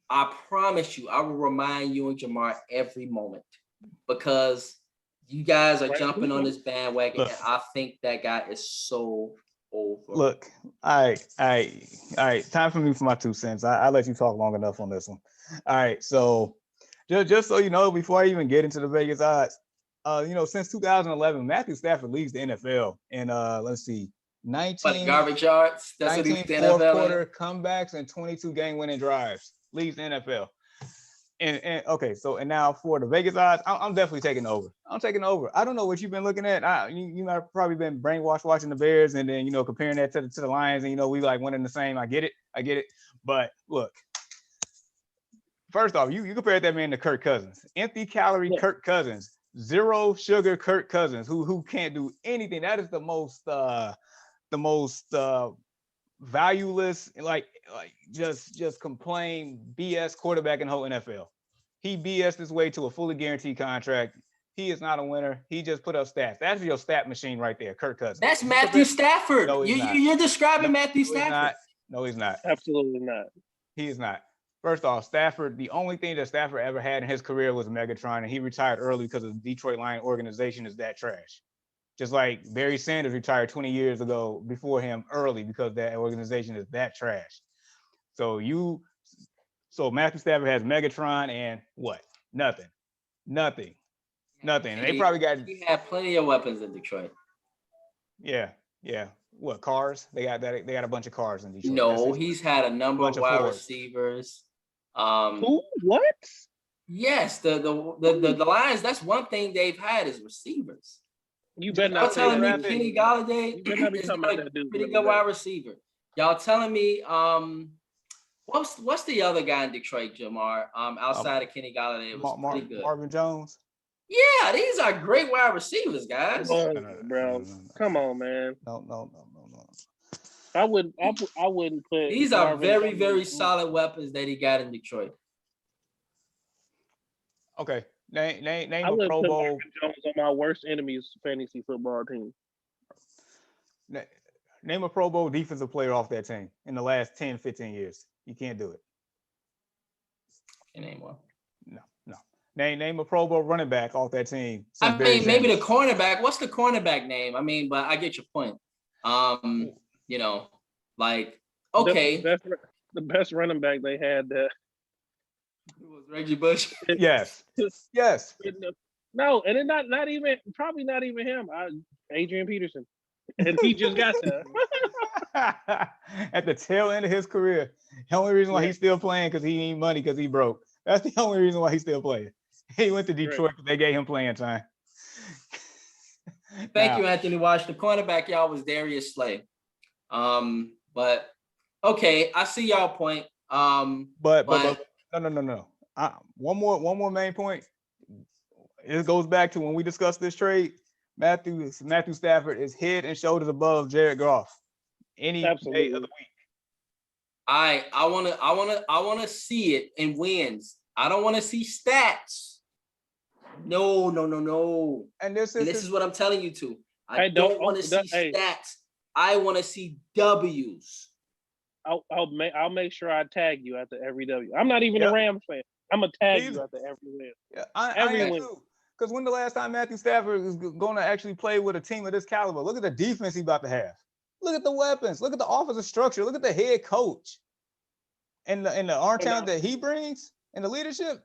Speaker 1: I promise you, I will remind you and Jamar every moment because you guys are
Speaker 3: Right.
Speaker 1: jumping on this bandwagon,
Speaker 2: Look.
Speaker 1: and I think that guy is so over.
Speaker 2: look, all right. Time for me for my 2 cents. I let you talk long enough on this one. All right, so just so you know, before I even get into the Vegas odds, since 2011, Matthew Stafford leads the NFL in let's see,
Speaker 1: But
Speaker 2: 19,
Speaker 1: garbage yards, that's what he's
Speaker 2: 19
Speaker 1: the
Speaker 2: fourth
Speaker 1: NFL.
Speaker 2: quarter comebacks and 22 game-winning drives. Leads the NFL. And okay, so and now for the Vegas odds, I'm definitely taking over. I'm taking over. I don't know what you've been looking at. You might have probably been brainwashed watching the Bears and then comparing that to the Lions, and we like winning the same. I get it. But look, first off, you compared that man to Kirk Cousins, empty calorie
Speaker 3: Yeah.
Speaker 2: Kirk Cousins, zero sugar Kirk Cousins, who can't do anything. That is the most valueless, like just complain BS quarterback in the whole NFL. He BS'd his way to a fully guaranteed contract. He is not a winner. He just put up stats. That's your stat machine right there, Kirk Cousins.
Speaker 1: That's Matthew Stafford.
Speaker 2: No, he's not.
Speaker 1: You're describing Matthew
Speaker 2: No, he's
Speaker 1: Stafford.
Speaker 2: not. No, he's not.
Speaker 3: Absolutely not.
Speaker 2: He is not. First off, Stafford, the only thing that Stafford ever had in his career was Megatron, and he retired early because the Detroit Lion organization is that trash. Just like Barry Sanders retired 20 years ago before him early because that organization is that trash. So Matthew Stafford has Megatron and what? Nothing. And they probably got.
Speaker 1: He had plenty of weapons in Detroit.
Speaker 2: Yeah. What cars? They got that. They got a bunch of cars in Detroit.
Speaker 1: No, he's had a number of wide
Speaker 2: Fords.
Speaker 1: receivers.
Speaker 3: Who? What?
Speaker 1: Yes, the Lions. That's one thing they've had is receivers.
Speaker 3: You better
Speaker 1: Y'all
Speaker 3: not say
Speaker 1: telling me
Speaker 3: that.
Speaker 1: Kenny Galladay
Speaker 3: You better not be
Speaker 1: is
Speaker 3: talking
Speaker 1: not
Speaker 3: about
Speaker 1: a
Speaker 3: that dude.
Speaker 1: pretty good wide receiver? Y'all telling me what's the other guy in Detroit, Jamar? Outside of Kenny Galladay, it was pretty good.
Speaker 2: Marvin Jones.
Speaker 1: Yeah, these are great wide receivers, guys.
Speaker 3: Oh, bro, come on, man.
Speaker 2: No.
Speaker 3: I wouldn't put.
Speaker 1: These are
Speaker 3: Marvin
Speaker 1: very,
Speaker 3: Jones
Speaker 1: very
Speaker 3: in-
Speaker 1: solid weapons that he got in Detroit.
Speaker 2: Okay, name
Speaker 3: I
Speaker 2: a
Speaker 3: wouldn't
Speaker 2: Pro
Speaker 3: put
Speaker 2: Bowl.
Speaker 3: Marvin Jones on my worst enemy's fantasy football team.
Speaker 2: Name a Pro Bowl defensive player off that team in the last 10, 15 years. You can't do it.
Speaker 1: Can name one.
Speaker 2: No. Name a Pro Bowl running back off that team.
Speaker 1: I mean, maybe the cornerback. What's the cornerback name? I mean, but I get your point. Like, okay.
Speaker 3: The best running back they had
Speaker 1: It was Reggie Bush.
Speaker 2: Yes.
Speaker 3: No, and it not even probably not even him. Adrian Peterson, and he just got there.
Speaker 2: At the tail end of his career. The only reason why he's still playing because he need money because he broke. That's the only reason why he's still playing. He went to Detroit because they gave him playing time.
Speaker 1: Thank you, Anthony Wash. The cornerback, y'all, was Darius Slay. But okay, I see y'all point.
Speaker 2: But no. One more main point. It goes back to when we discussed this trade. Matthew Stafford is head and shoulders above Jared Goff any day of the week.
Speaker 1: I wanna see it in wins. I don't want to see stats. No.
Speaker 2: And this
Speaker 1: is what I'm telling you to. I
Speaker 3: don't
Speaker 1: don't want to see stats. I want to see W's.
Speaker 3: I'll make sure I tag you after every W. I'm not even a Rams fan. I'm gonna tag you after every win.
Speaker 2: Yeah, every win. Because when the last time Matthew Stafford is going to actually play with a team of this caliber? Look at the defense he's about to have. Look at the weapons. Look at the offensive structure. Look at the head coach. And the arm talent that he brings and the leadership.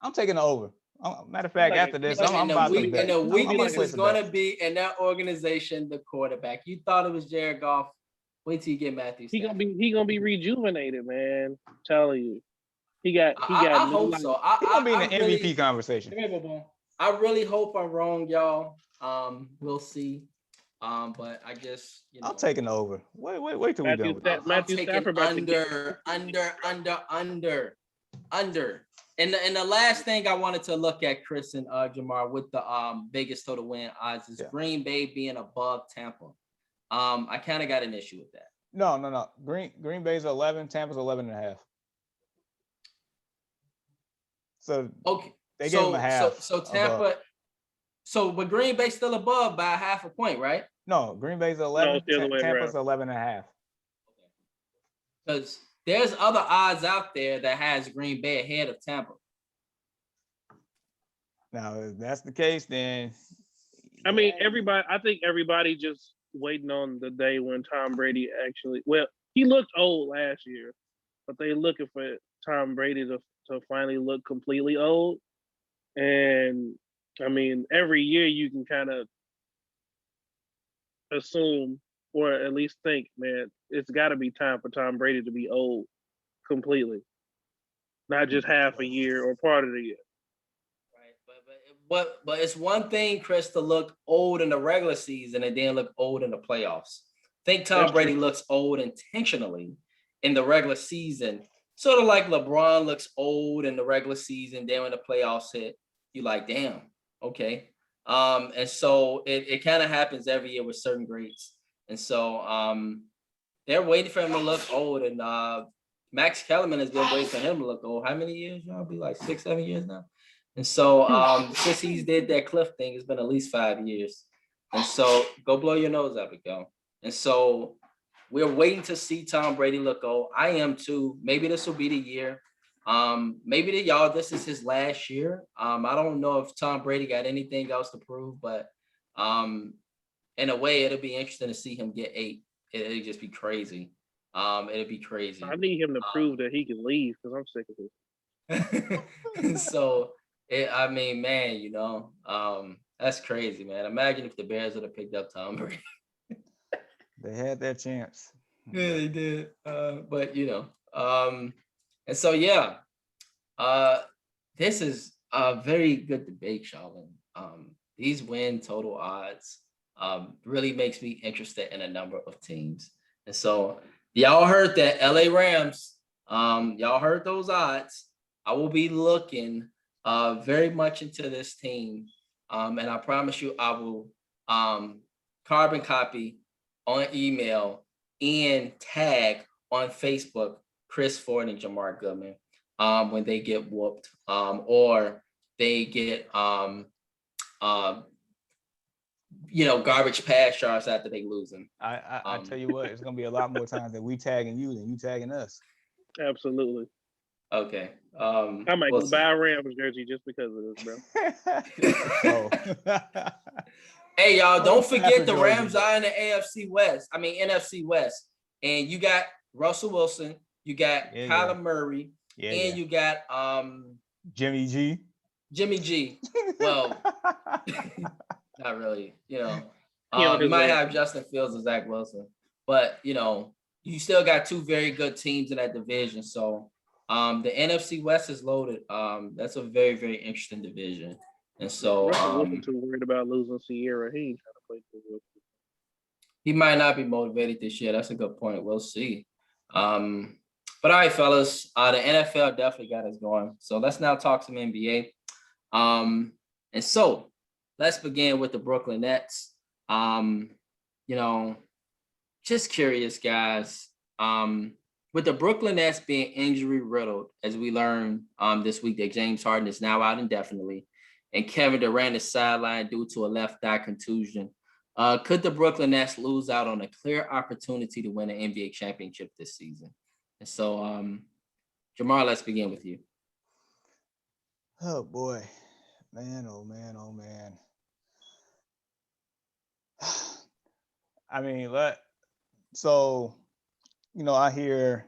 Speaker 2: I'm taking it over. Matter of fact,
Speaker 3: Like a-
Speaker 2: after this,
Speaker 3: like
Speaker 2: I'm
Speaker 1: And the
Speaker 2: about to
Speaker 1: weak,
Speaker 2: bet.
Speaker 1: and the
Speaker 2: I'm gonna
Speaker 1: weakness
Speaker 2: place
Speaker 1: is
Speaker 2: a
Speaker 1: going
Speaker 2: bet.
Speaker 1: to be in that organization, the quarterback. You thought it was Jared Goff. Wait till you get Matthew Stafford.
Speaker 3: he gonna be rejuvenated, man. I'm telling you. He got
Speaker 1: I
Speaker 3: new
Speaker 1: hope
Speaker 3: life.
Speaker 1: so.
Speaker 2: He's gonna be in the
Speaker 1: I really,
Speaker 2: MVP conversation.
Speaker 1: Come here, Bobo. I really hope I'm wrong, y'all. We'll see. But I just,
Speaker 2: I'm taking over. Wait till we done with this.
Speaker 1: I'm
Speaker 3: Matthew
Speaker 1: taking
Speaker 3: Stafford about to get
Speaker 1: under. And the last thing I wanted to look at, Chris and Jamar, with the Vegas total win odds is Green Bay being above Tampa. I kind of got an issue with that.
Speaker 2: No. Green Bay's 11, Tampa's 11.5. So
Speaker 1: Okay,
Speaker 2: they gave him a half.
Speaker 1: So Tampa. But Green Bay still above by half a point, right?
Speaker 2: No, Green Bay's 11, Tampa's 11.5.
Speaker 1: Because there's other odds out there that has Green Bay ahead of Tampa.
Speaker 2: Now, if that's the case, then
Speaker 3: I mean, I think everybody just waiting on the day when Tom Brady actually, well, he looked old last year, but they looking for Tom Brady to finally look completely old. And I mean, every year you can kind of assume, or at least think, man, it's got to be time for Tom Brady to be old completely, not just half a year or part of the year.
Speaker 1: Right, but it's one thing, Chris, to look old in the regular season and then look old in the playoffs. I think Tom Brady looks old intentionally in the regular season, sort of like LeBron looks old in the regular season. Then when the playoffs hit, you're like, damn, okay. And so it kind of happens every year with certain greats. And so they're waiting for him to look old. And Max Kellerman has been waiting for him to look old. How many years? Y'all be like 6, 7 years now. And so since he's did that Cliff thing, it's been at least 5 years. And so go blow your nose out it, go. And so we're waiting to see Tom Brady look old. I am too. Maybe this will be the year. Maybe this is his last year. I don't know if Tom Brady got anything else to prove, but in a way, it'll be interesting to see him get 8. It'll just be crazy. It'll be crazy.
Speaker 3: I need him to prove that he can leave because I'm sick of
Speaker 1: it. So, I mean, man, that's crazy, man. Imagine if the Bears would have picked up Tom Brady.
Speaker 2: They had that chance.
Speaker 1: Yeah, they did. But and so this is a very good debate, Shalvin. These win total odds really makes me interested in a number of teams. And so y'all heard that LA Rams, y'all heard those odds. I will be looking very much into this team. And I promise you I will carbon copy on email and tag on Facebook Chris Ford and Jamar Goodman when they get whooped or they get garbage pass yards after they lose them.
Speaker 2: I tell you what, it's gonna be a lot more times that we tagging you than you tagging us.
Speaker 3: Absolutely.
Speaker 1: Okay.
Speaker 3: I might go buy a Rams jersey just because of this, bro.
Speaker 1: Hey, y'all, don't forget the Rams are in the NFC West. NFC West. And you got Russell Wilson, you got Kyler Murray, and you got
Speaker 2: Jimmy G.
Speaker 1: Jimmy G. Well, not really, you might have Justin Fields and Zach Wilson, but you still got 2 very good teams in that division. So the NFC West is loaded. That's a very, very interesting division. And so
Speaker 3: wasn't too worried about losing Sierra. He ain't trying to play too well.
Speaker 1: He might not be motivated this year. That's a good point. We'll see. But all right, fellas, the NFL definitely got us going. So let's now talk some NBA. And so let's begin with the Brooklyn Nets. Just curious, guys. With the Brooklyn Nets being injury riddled, as we learned this week that James Harden is now out indefinitely, and Kevin Durant is sidelined due to a left thigh contusion. Could the Brooklyn Nets lose out on a clear opportunity to win an NBA championship this season? And so, Jamar, let's begin with you.
Speaker 2: Oh boy, man, oh man, oh man. I mean, I hear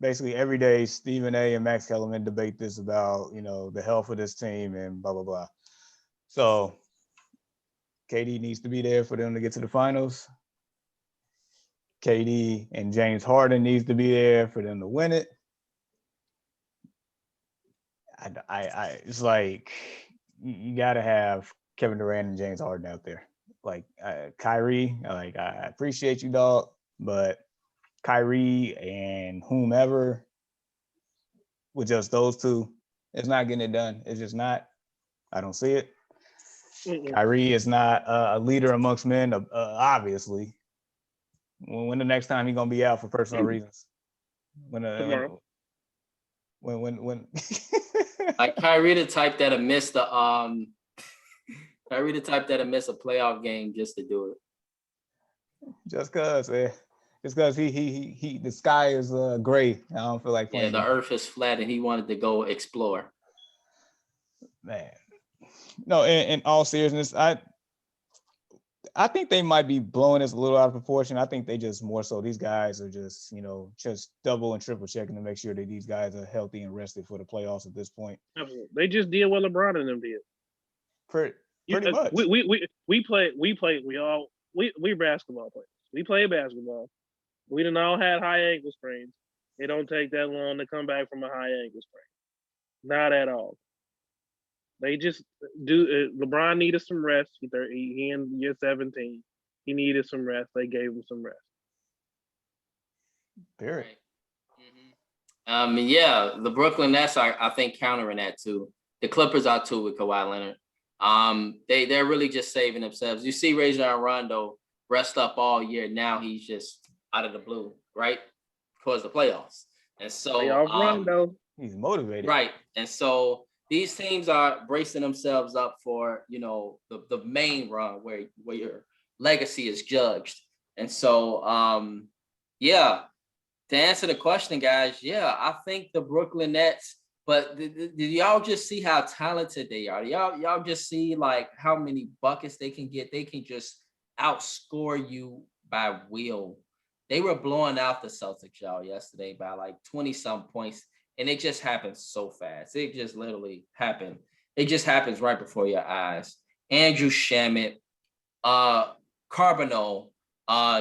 Speaker 2: basically every day, Stephen A. and Max Kellerman debate this about, the health of this team and blah, blah, blah. So KD needs to be there for them to get to the finals. KD and James Harden needs to be there for them to win it. It's like you got to have Kevin Durant and James Harden out there. Like Kyrie, like I appreciate you, dog, but Kyrie and whomever with just those two, it's not getting it done. It's just not. I don't see it. Kyrie is not a leader amongst men, obviously. When the next time he's gonna be out for personal reasons? When
Speaker 1: Like Kyrie the type that'll miss the Kyrie the type that'll miss a playoff game just to do it.
Speaker 2: Just cause, man. Just cause he the sky is gray. I don't feel like playing.
Speaker 1: Yeah, the earth is flat and he wanted to go explore.
Speaker 2: Man. No, in all seriousness, I think they might be blowing this a little out of proportion. I think they just more so these guys are just, just double and triple checking to make sure that these guys are healthy and rested for the playoffs at this point.
Speaker 3: Absolutely. They just did what LeBron and them did.
Speaker 2: Pretty much.
Speaker 3: We're basketball players. We play basketball. We done all had high ankle sprains. It don't take that long to come back from a high ankle sprain. Not at all. They just do. LeBron needed some rest. He in year 17. He needed some rest. They gave him some rest.
Speaker 2: Period.
Speaker 1: Yeah, the Brooklyn Nets are, I think, countering that too. The Clippers are too with Kawhi Leonard. They're really just saving themselves. You see Rajon Rondo rest up all year. Now he's just out of the blue, right? Towards the playoffs. And so
Speaker 3: Rondo.
Speaker 2: He's motivated.
Speaker 1: Right. And so these teams are bracing themselves up for, the main run where your legacy is judged. And so, to answer the question, guys, I think the Brooklyn Nets, but did y'all just see how talented they are? Y'all just see like how many buckets they can get. They can just outscore you by will. They were blowing out the Celtics, y'all, yesterday by like 20-some points. And it just happens so fast. It just literally happened. It just happens right before your eyes. Andrew Shamet, Carbonneau,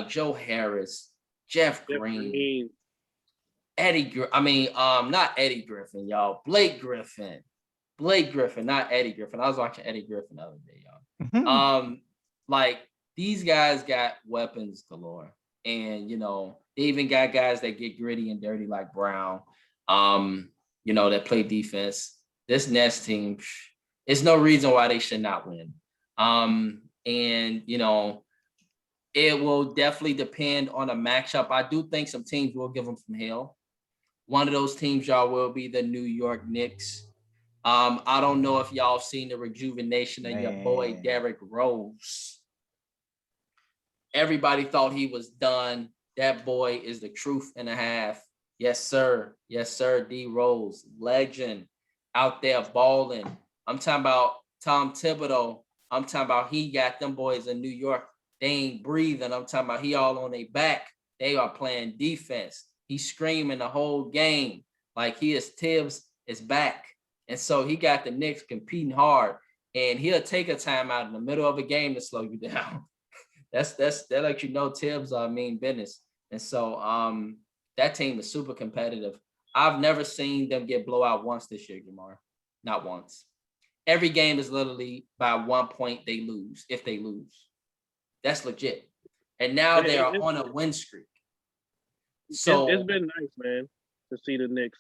Speaker 1: Joe Harris, Jeff Green, not Eddie Griffin, y'all. Blake Griffin, not Eddie Griffin. I was watching Eddie Griffin the other day, y'all. Like these guys got weapons galore, and they even got guys that get gritty and dirty like Brown. That play defense. This Nets team, there's no reason why they should not win. It will definitely depend on a matchup. I do think some teams will give them some hell. One of those teams, y'all, will be the New York Knicks. I don't know if y'all seen the rejuvenation of your boy Derrick Rose. Everybody thought he was done. That boy is the truth and a half. Yes, sir. Yes, sir. D Rose, legend out there balling. I'm talking about Tom Thibodeau. I'm talking about he got them boys in New York. They ain't breathing. I'm talking about he all on their back. They are playing defense. He's screaming the whole game like Tibbs is back. And so he got the Knicks competing hard. And he'll take a timeout in the middle of a game to slow you down. that lets you know Tibbs mean business. And so that team is super competitive. I've never seen them get blowout once this year, Jamar. Not once. Every game is literally by 1 point they lose, if they lose. That's legit. And now they are on a win streak. So
Speaker 3: it's been nice, man, to see the Knicks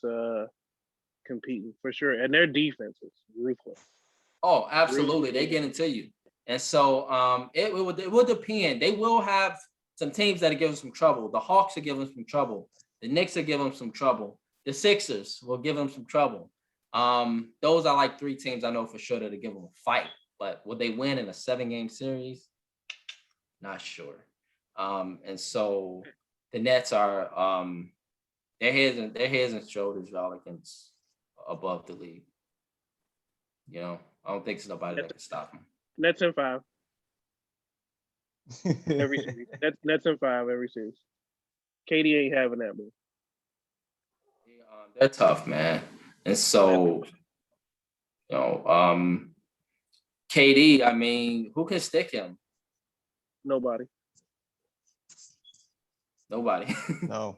Speaker 3: competing for sure. And their defense is ruthless.
Speaker 1: Oh, absolutely. They get into you. And so it will depend. They will have some teams that are giving some trouble. The Hawks are giving some trouble. The Knicks are giving them some trouble. The Sixers will give them some trouble. Those are like three teams I know for sure that are giving them a fight. But would they win in a 7-game series? Not sure. And so the Nets are their heads and shoulders, y'all, against above the league. I don't think there's nobody that can stop them.
Speaker 3: Nets in 5. Every series. Nets in 5 every series. KD ain't having that move.
Speaker 1: They're tough, man. And so, KD, I mean, who can stick him?
Speaker 3: Nobody.
Speaker 1: Nobody.
Speaker 2: No,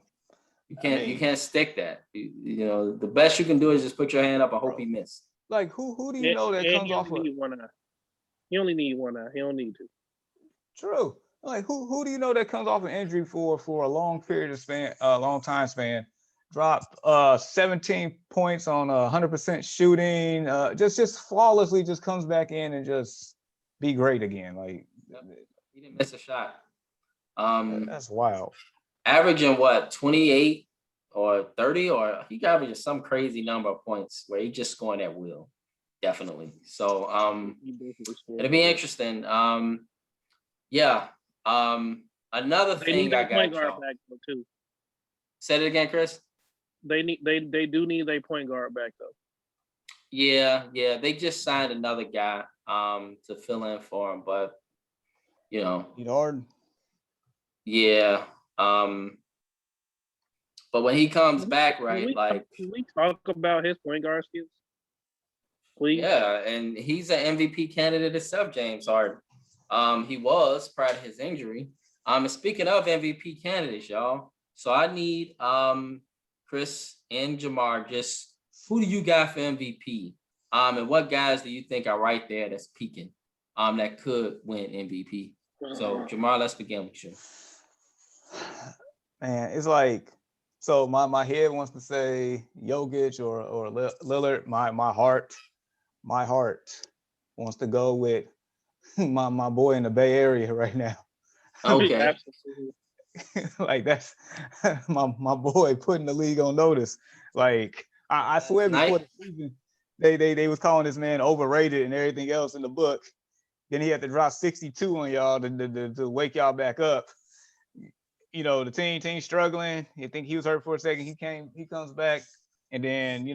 Speaker 1: You
Speaker 2: I
Speaker 1: can't
Speaker 2: mean,
Speaker 1: stick that. The best you can do is just put your hand up and hope he missed.
Speaker 2: like who do you
Speaker 3: And,
Speaker 2: know that
Speaker 3: and
Speaker 2: comes
Speaker 3: he
Speaker 2: off
Speaker 3: only
Speaker 2: of
Speaker 3: need one eye. He only need one eye. He don't need to.
Speaker 2: true? Like who do you know that comes off an injury for a long period of span, long time span, dropped 17 points on 100% shooting, just flawlessly just comes back in and just be great again. Like
Speaker 1: He didn't miss a shot.
Speaker 2: that's wild.
Speaker 1: Averaging what, 28 or 30, or he averages some crazy number of points where he just scoring at will. Definitely. So
Speaker 3: He definitely scored.
Speaker 1: it'll be interesting. Yeah. Another
Speaker 3: They need
Speaker 1: thing I
Speaker 3: their point
Speaker 1: got
Speaker 3: guard
Speaker 1: y'all.
Speaker 3: back though too.
Speaker 1: Say it again, Chris.
Speaker 3: They do need their point guard back though.
Speaker 1: Yeah, they just signed another guy to fill in for him, but
Speaker 2: Harden.
Speaker 1: yeah. But when he comes back, right, like
Speaker 3: Can we talk about his point guard skills? Please.
Speaker 1: yeah, and he's an MVP candidate himself, James Harden. He was prior to his injury. And speaking of MVP candidates, y'all, so I need Chris and Jamar, just who do you got for MVP? And what guys do you think are right there that's peaking? That could win MVP. So Jamar, let's begin with you.
Speaker 2: Man, it's like, so my head wants to say Jokic or Lillard. My heart wants to go with my boy in the Bay Area right now.
Speaker 1: Okay.
Speaker 3: Absolutely.
Speaker 2: Like that's my boy putting the league on notice. Like I swear before the season, they was calling this man overrated and everything else in the book. Then he had to drop 62 on y'all to wake y'all back up. The team struggling. You think he was hurt for a second. He comes back, and then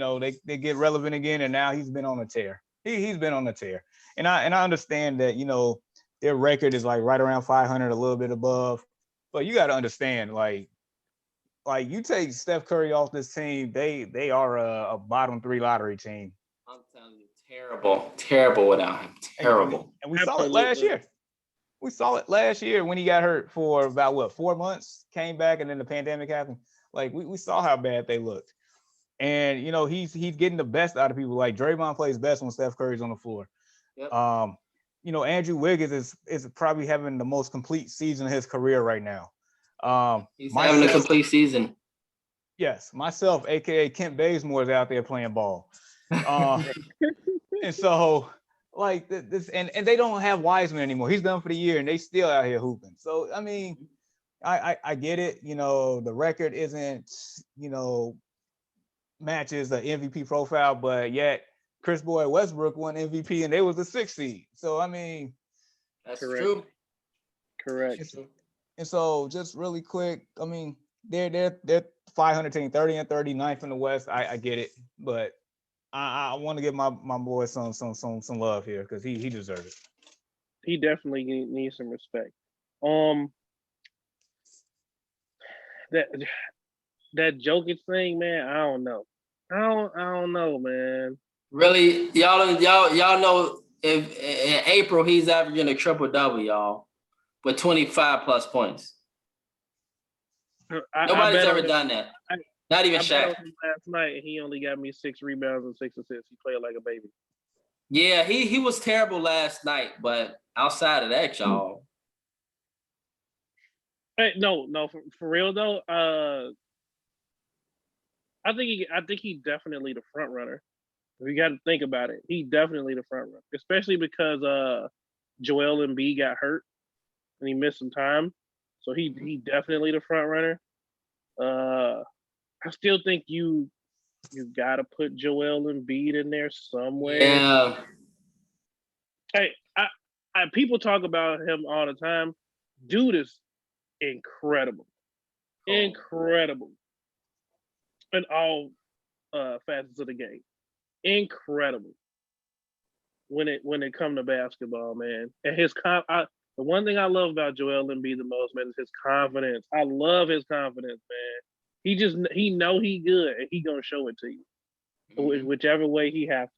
Speaker 2: they get relevant again, and now he's been on a tear. He's been on a tear, and I understand that their record is like right around 500, a little bit above, but you got to understand like you take Steph Curry off this team, they are a bottom 3 lottery team.
Speaker 1: I'm telling you, terrible without him. Terrible.
Speaker 2: And we saw it last year. We saw it last year when he got hurt for about 4 months, came back, and then the pandemic happened. Like we saw how bad they looked. And he's getting the best out of people. Like Draymond plays best when Steph Curry's on the floor.
Speaker 1: Yep.
Speaker 2: Andrew Wiggins is probably having the most complete season of his career right now.
Speaker 1: He's having a complete season.
Speaker 2: Yes, myself, aka Kent Bazemore, is out there playing ball. And so like this, and they don't have Wiseman anymore. He's done for the year, and they still out here hooping. So I mean, I get it. The record isn't matches the MVP profile, but yet Chris Boy Westbrook won MVP, and they was the 6th seed. So I mean,
Speaker 1: that's
Speaker 3: correct.
Speaker 1: True.
Speaker 3: Correct.
Speaker 2: And so just really quick, I mean, they're 500 team, 30 and 30, 9th in the West. I get it, but I want to give my boy some love here because he deserves it.
Speaker 3: He definitely needs some respect. That Jokic thing, man, I don't know. I don't know, man.
Speaker 1: Really, y'all know if in April he's averaging a triple-double, y'all, with 25 plus points. Nobody's ever done that. Not even Shaq.
Speaker 3: Last night, he only got me 6 rebounds and 6 assists. He played like a baby.
Speaker 1: Yeah, he was terrible last night, but outside of that, y'all.
Speaker 3: Hey, no, for real though. I think he definitely the front runner. We got to think about it. He definitely the front runner, especially because Joel Embiid got hurt and he missed some time, so he definitely the front runner. I still think you got to put Joel Embiid in there somewhere.
Speaker 1: Yeah.
Speaker 3: Hey, I people talk about him all the time. Dude is incredible, incredible in all facets of the game. Incredible when it comes to basketball, man. And the one thing I love about Joel Embiid the most, man, is his confidence. I love his confidence, man. he know he good and he gonna show it to you,
Speaker 1: Mhm.
Speaker 3: whichever way he have.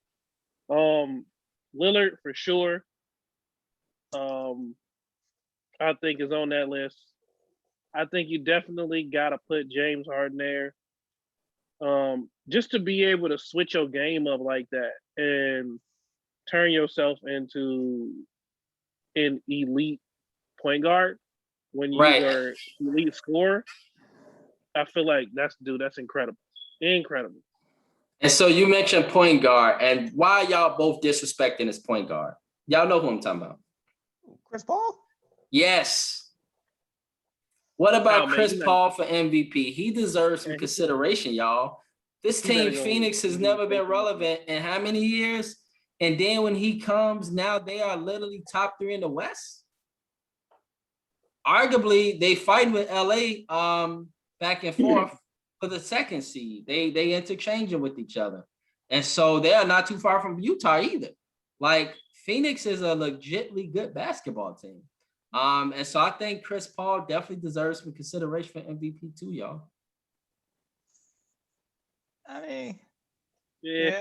Speaker 3: Lillard for sure. Um, I think is on that list. I think you definitely got to put James Harden there. Just to be able to switch your game up like that and turn yourself into an elite point guard when you
Speaker 1: Right.
Speaker 3: are elite scorer. I feel like that's incredible. Incredible.
Speaker 1: And so you mentioned point guard, and why y'all both disrespecting this point guard? Y'all know who I'm talking about.
Speaker 2: Chris Paul?
Speaker 1: Yes. What
Speaker 3: Oh
Speaker 1: about
Speaker 3: man,
Speaker 1: Chris
Speaker 3: you not
Speaker 1: Paul for MVP? He deserves some
Speaker 3: man,
Speaker 1: consideration, y'all. This
Speaker 3: he better
Speaker 1: team,
Speaker 3: go
Speaker 1: Phoenix, has never
Speaker 3: take
Speaker 1: been relevant in how many years? And then when he comes, now they are literally top 3 in the West. Arguably, they fight with LA back and forth for the second seed. They interchanging with each other. And so they are not too far from Utah either. Like Phoenix is a legitly good basketball team. And so I think Chris Paul definitely deserves some consideration for MVP too, y'all.
Speaker 2: I mean,
Speaker 3: yeah,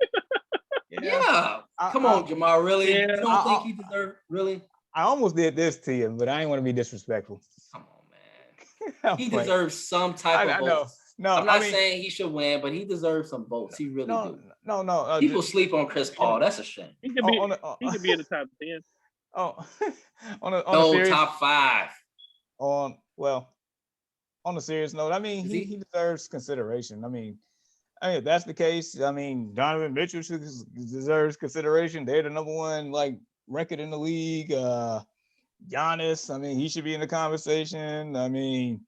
Speaker 2: yeah.
Speaker 1: Yeah. Come
Speaker 2: I,
Speaker 1: on, Jamal. Really?
Speaker 3: yeah.
Speaker 1: You don't think he deserves really?
Speaker 2: I almost did this to you, but I didn't want to be disrespectful.
Speaker 1: Come on, man.
Speaker 2: I'm
Speaker 1: He
Speaker 2: playing.
Speaker 1: deserves some type of
Speaker 2: I know.
Speaker 1: votes.
Speaker 2: No,
Speaker 1: I'm
Speaker 2: I
Speaker 1: not
Speaker 2: mean,
Speaker 1: saying he should win, but he deserves some votes. He really
Speaker 2: no,
Speaker 1: do.
Speaker 2: no.
Speaker 1: People sleep on Chris Paul. That's a shame.
Speaker 3: He could
Speaker 2: On
Speaker 3: be he could be in the top 10.
Speaker 2: oh, on a
Speaker 1: No,
Speaker 2: serious
Speaker 1: top 5.
Speaker 2: on a serious note, I mean,
Speaker 1: Is
Speaker 2: he deserves consideration. I mean, if that's the case, I mean, Donovan Mitchell deserves consideration. They're the number one like record in the league. Giannis, I mean, he should be in the conversation. I mean,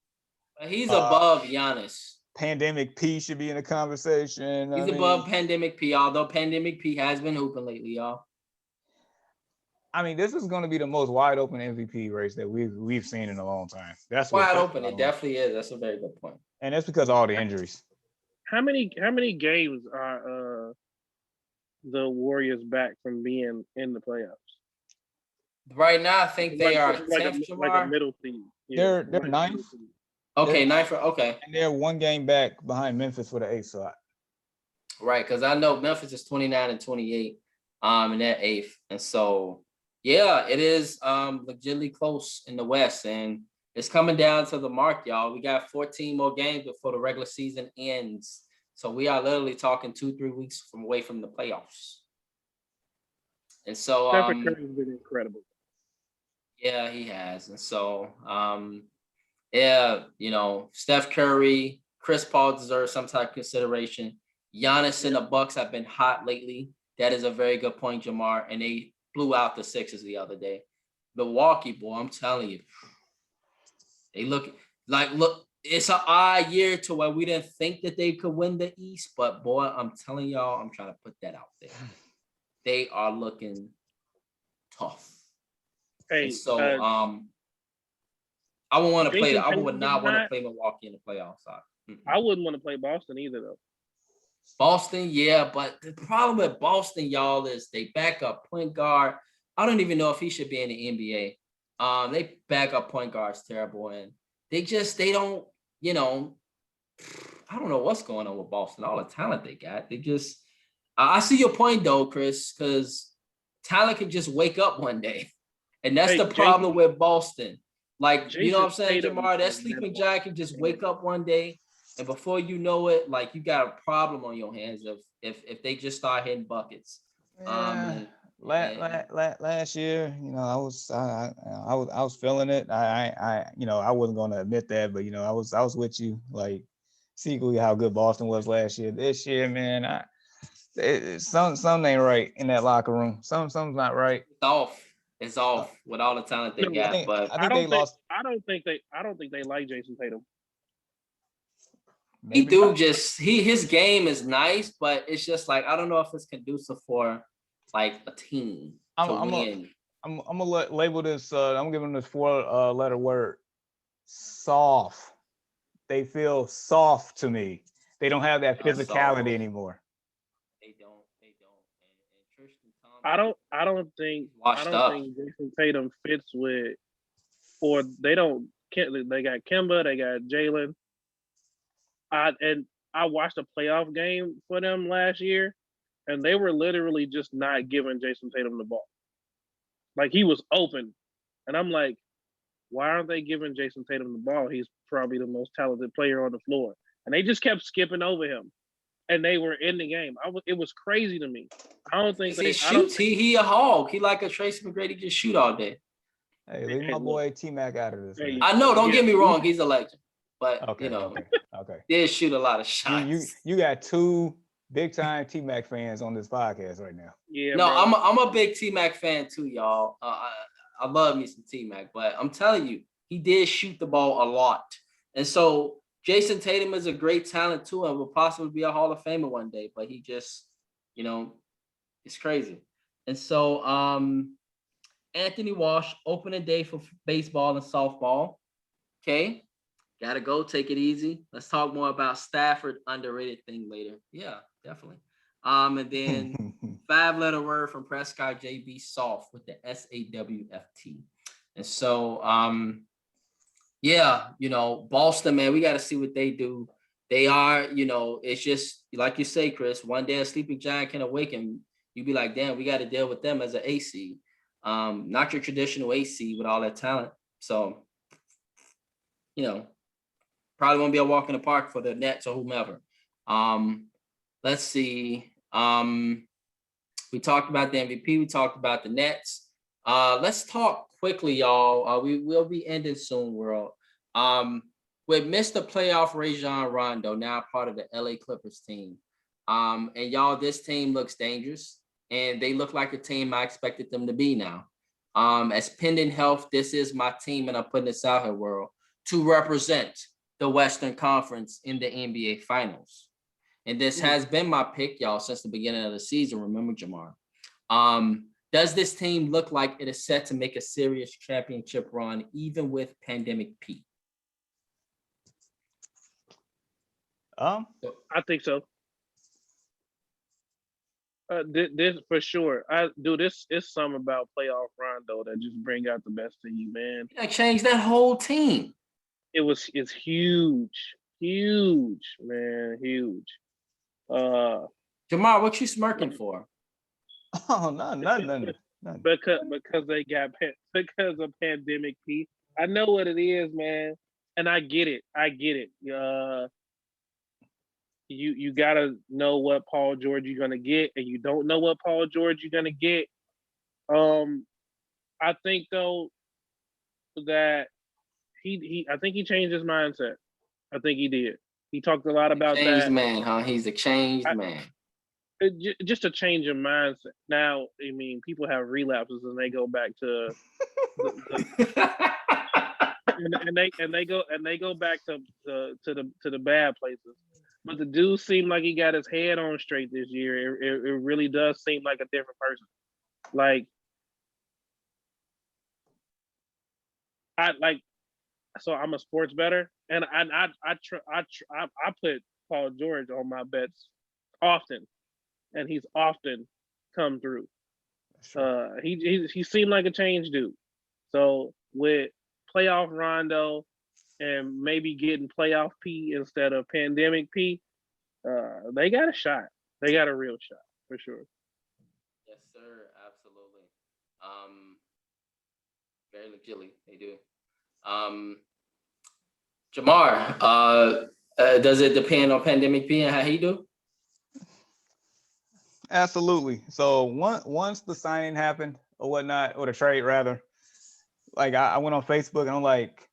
Speaker 1: He's above Giannis.
Speaker 2: Pandemic P should be in the conversation.
Speaker 1: He's above Pandemic P, although Pandemic P has been hooping lately, y'all.
Speaker 2: I mean, this is going to be the most wide open MVP race that we've seen in a long time. That's
Speaker 1: wide open. It definitely is. That's a very good point.
Speaker 2: And that's because of all the injuries.
Speaker 3: How many games are the Warriors back from being in the playoffs?
Speaker 1: Right now, I think they are 10th,
Speaker 3: like a middle seed.
Speaker 2: Yeah, they're ninth.
Speaker 1: Okay, ninth. Okay,
Speaker 2: and they're one game back behind Memphis for the 8th slot.
Speaker 1: Right, because I know Memphis is 29 and 28, in that 8th, and so yeah, it is legitimately close in the West, and it's coming down to the mark, y'all. We got 14 more games before the regular season ends, so we are literally talking 2-3 weeks away from the playoffs. And so
Speaker 3: Stephen Curry's been incredible.
Speaker 1: Yeah, he has. And so yeah, Steph Curry, Chris Paul deserves some type of consideration. Giannis and the Bucks have been hot lately. That is a very good point, Jamar. And they blew out the Sixers the other day. Milwaukee, boy, I'm telling you, they look, it's an odd year to where we didn't think that they could win the East, but boy, I'm telling y'all, I'm trying to put that out there. They are looking tough.
Speaker 3: Hey,
Speaker 1: and so I would want to play. I would not want to play Milwaukee in the playoffs.
Speaker 3: I wouldn't want to play Boston either, though.
Speaker 1: Boston, yeah, but the problem with Boston, y'all, is they back up point guard. I don't even know if he should be in the NBA. They back up point guards terrible, and they don't. I don't know what's going on with Boston. All the talent they got, they just. I see your point though, Chris, because talent can just wake up one day, and that's the problem with Boston. Like, you know what I'm saying, Jamar? That sleeping giant can just wake up one day, and before you know it, like you got a problem on your hands if they just start hitting buckets.
Speaker 2: Last year, I was feeling it. I wasn't going to admit that, but I was with you. Like, secretly, how good Boston was last year. This year, man, something ain't right in that locker room. Something's not right.
Speaker 1: It's off with all the talent they got. But
Speaker 3: I don't think they like Jason Tatum.
Speaker 1: Maybe his game is nice, but it's just like I don't know if it's conducive for like a team to win.
Speaker 2: I'm gonna label this. I'm giving this 4-letter word: soft. They feel soft to me. They don't have that physicality anymore.
Speaker 1: They don't. And Tristan
Speaker 3: Thompson. I don't think Jason Tatum fits with, or they don't. They got Kemba, they got Jalen, I watched a playoff game for them last year, and they were literally just not giving Jason Tatum the ball. Like he was open, and I'm like, why aren't they giving Jason Tatum the ball? He's probably the most talented player on the floor, and they just kept skipping over him, and they were in the game. It was crazy to me. I don't think
Speaker 1: He
Speaker 3: they. I don't
Speaker 1: shoots. He a hog. He like a Tracy McGrady, just shoot all day.
Speaker 2: Hey, leave my
Speaker 3: look,
Speaker 2: boy T-Mac out of this,
Speaker 3: hey,
Speaker 2: man.
Speaker 1: I know. Don't
Speaker 3: yeah,
Speaker 1: get me wrong. He's a legend, but
Speaker 2: Okay,
Speaker 1: you know,
Speaker 2: okay.
Speaker 1: did shoot a lot of
Speaker 2: You
Speaker 1: shots.
Speaker 2: you got two big time T-Mac fans on this podcast right now.
Speaker 3: yeah,
Speaker 1: No,
Speaker 3: bro.
Speaker 1: I'm a big T Mac fan too, y'all. I love me some T Mac, but I'm telling you, he did shoot the ball a lot, and so Jason Tatum is a great talent too, and will possibly be a Hall of Famer one day. But he just, you know, it's crazy. And so, Anthony Walsh, opening day for baseball and softball. Okay, gotta go. Take it easy. Let's talk more about Stafford underrated thing later. Yeah, definitely. And then 5-letter word from Prescott, JB Soft with the SAWFT. And so, yeah, you know, Boston, man, we got to see what they do. They are, you know, it's just like you say, Chris, one day a sleeping giant can awaken. You be like, damn, we got to deal with them as an AC. Not your traditional AC with all that talent. So, you know, probably won't be a walk in the park for the Nets or whomever. Let's see. We talked about the MVP. We talked about the Nets. Let's talk quickly, y'all. We will be ending soon, world. With Mr. Playoff Rajon Rondo, now part of the LA Clippers team. And y'all, this team looks dangerous, and they look like a team I expected them to be now. As pending health, this is my team, and I'm putting this out here, world, to represent the Western Conference in the NBA Finals. And this has been my pick, y'all, since the beginning of the season. Remember, Jamar. Does this team look like it is set to make a serious championship run, even with pandemic P?
Speaker 3: I think so. This for sure. This is something about playoff Rondo that just bring out the best in you, man.
Speaker 1: That changed that whole team.
Speaker 3: It's huge, man, huge.
Speaker 1: Jamar, what you smirking for?
Speaker 2: Oh, nothing.
Speaker 3: Because they got because of pandemic P. I know what it is, man, and I get it. You gotta know what Paul George you're gonna get, and you don't know what Paul George you're gonna get. I think though that I think he changed his mindset. I think he did. He talked a lot about
Speaker 1: Changed
Speaker 3: that.
Speaker 1: Man, huh? He's a changed man.
Speaker 3: Just a change of mindset. Now, I mean, people have relapses and they go back to and they go back to the bad places. But the dude seemed like he got his head on straight this year. It really does seem like a different person. Like so I'm a sports bettor, and I put Paul George on my bets often, and he's often come through. He seemed like a change dude. So with playoff Rondo and maybe getting playoff P instead of pandemic P, they got a shot. They got a real shot for sure.
Speaker 1: Yes, sir. Absolutely. Very legitly, they do. Jamar, does it depend on pandemic P and how he do?
Speaker 2: Absolutely. So once the signing happened or whatnot, or the trade rather, like I went on Facebook and I'm like,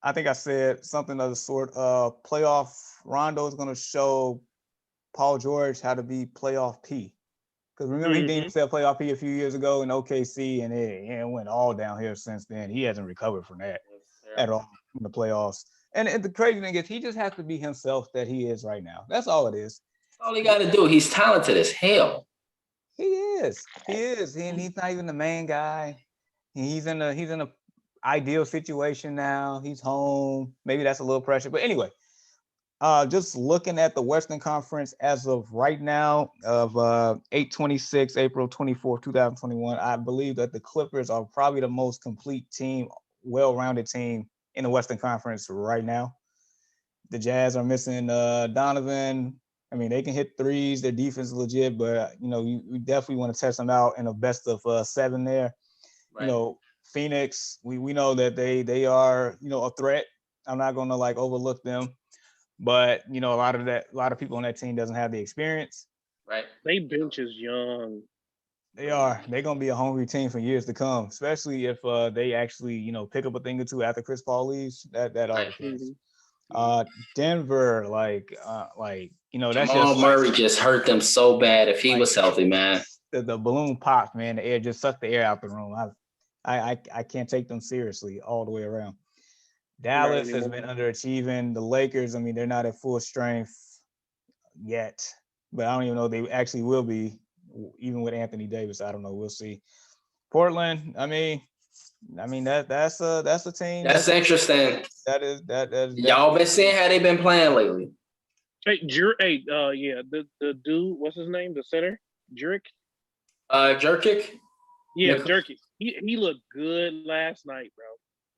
Speaker 2: I think I said something of the sort of playoff Rondo is going to show Paul George how to be playoff P. Because remember, he deemed himself playoff P a few years ago in OKC, and it went all downhill since then. He hasn't recovered from that at all in the playoffs. And the crazy thing is, he just has to be himself that he is right now. That's all it is.
Speaker 1: All he got to do. He's talented as hell.
Speaker 2: He is. And he's not even the main guy. He's in a ideal situation now. He's home. Maybe that's a little pressure, but anyway. Just looking at the Western Conference as of right now, of 8/26, April 24th, 2021, I believe that the Clippers are probably the most complete team, well-rounded team in the Western Conference right now. The Jazz are missing Donovan. I mean, they can hit threes. Their defense is legit, but you definitely want to test them out in a best of 7 there.
Speaker 1: Right.
Speaker 2: You know, Phoenix, we know that they are, a threat. I'm not gonna like overlook them, but a lot of people on that team doesn't have the experience.
Speaker 1: Right.
Speaker 3: They bench is young.
Speaker 2: They're gonna be a hungry team for years to come, especially if they actually, pick up a thing or two after Chris Paul leaves. That all the case. Denver, that's
Speaker 1: Jamal
Speaker 2: just
Speaker 1: Murray just hurt them so bad. If he
Speaker 2: like,
Speaker 1: was healthy, man.
Speaker 2: The balloon popped, man. The air just sucked the air out the room. I can't take them seriously all the way around. Dallas has been underachieving. The Lakers, I mean, they're not at full strength yet, but I don't even know they actually will be, even with Anthony Davis. I don't know. We'll see. Portland, I mean that's a team.
Speaker 1: That's interesting.
Speaker 2: That is
Speaker 1: Y'all been seeing how they've been playing lately.
Speaker 3: Hey, the dude, what's his name? The center, Jurick.
Speaker 1: Jerkic.
Speaker 3: Yeah, Jerky. He looked good last night, bro.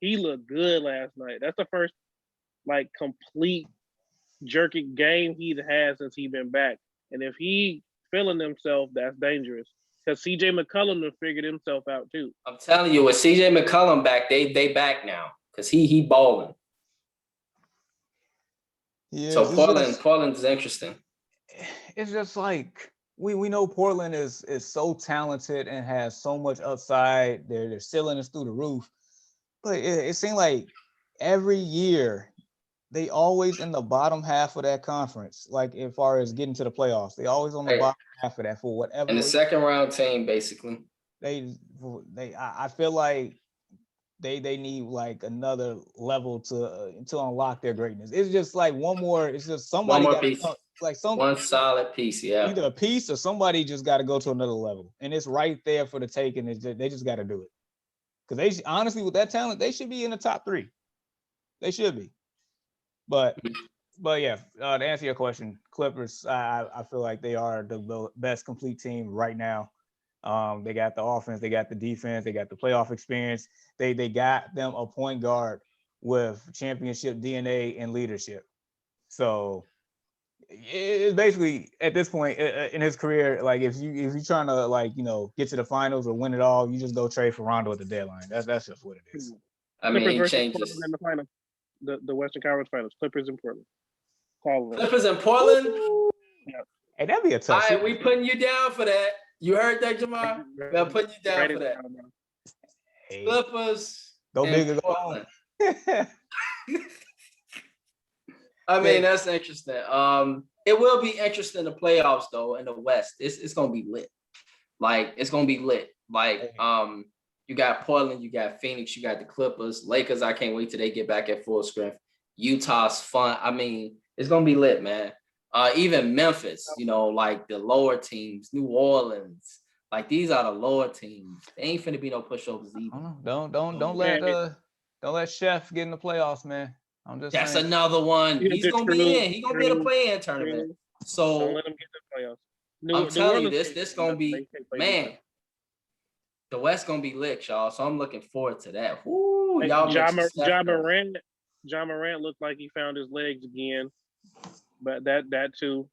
Speaker 3: He looked good last night. That's the first complete Jerky game he'd had since he been back. And if he feeling himself, that's dangerous. Because CJ McCollum has figured himself out too.
Speaker 1: I'm telling you, with CJ McCollum back, they back now because he balling. Yeah, so Portland is interesting.
Speaker 2: It's just like we know Portland is so talented and has so much upside. Their ceiling is through the roof, but it seems like every year they always in the bottom half of that conference. Like as far as getting to the playoffs, they always on the bottom half of that for whatever.
Speaker 1: And the second round team, basically.
Speaker 2: I feel like they need like another level to unlock their greatness. It's just like one more. It's just somebody got to like one
Speaker 1: solid piece. Yeah,
Speaker 2: either a piece or somebody just got to go to another level, and it's right there for the taking. They just got to do it because they honestly, with that talent, they should be in the top 3. They should be. But yeah, to answer your question, Clippers, I feel like they are the best complete team right now. They got the offense, they got the defense, they got the playoff experience. They got them a point guard with championship DNA and leadership. So it's basically at this point in his career, like if you're trying to get to the finals or win it all, you just go trade for Rondo at the deadline. That's just what it is.
Speaker 1: I mean, he changes.
Speaker 3: In the final, the Western Conference Finals, Clippers in Portland.
Speaker 1: Clippers in Portland.
Speaker 2: Yeah. Hey, that'd be a tough.
Speaker 1: All right, we putting you down for that. You heard that, Jamal? We're putting you down for that. Hey. Clippers.
Speaker 2: Go big or go home.
Speaker 1: I mean, that's interesting. It will be interesting in the playoffs though in the West. It's gonna be lit. It's gonna be lit. You got Portland, you got Phoenix, you got the Clippers, Lakers. I can't wait till they get back at full strength. Utah's fun. I mean, it's gonna be lit, man. Even Memphis, the lower teams, New Orleans, these are the lower teams. They ain't finna be no pushovers either.
Speaker 2: Don't let Chef get in the playoffs, man. I'm just
Speaker 1: that's
Speaker 2: saying.
Speaker 1: Another one. He's gonna be in. He's gonna be in the play-in tournament. So
Speaker 3: don't let him get in the playoffs.
Speaker 1: I'm telling you, this gonna be man. The West gonna be lit, y'all. So I'm looking forward to that. Woo, y'all.
Speaker 3: John Morant looked like he found his legs again. But that too,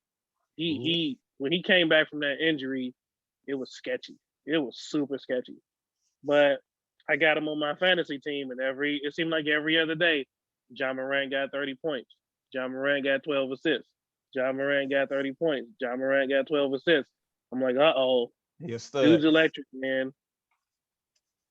Speaker 3: he when he came back from that injury, it was sketchy. It was super sketchy. But I got him on my fantasy team, and it seemed like every other day, John Morant got 30 points. John Morant got 12 assists. John Morant got 30 points. John Morant got 12 assists. I'm like, dude's electric, man.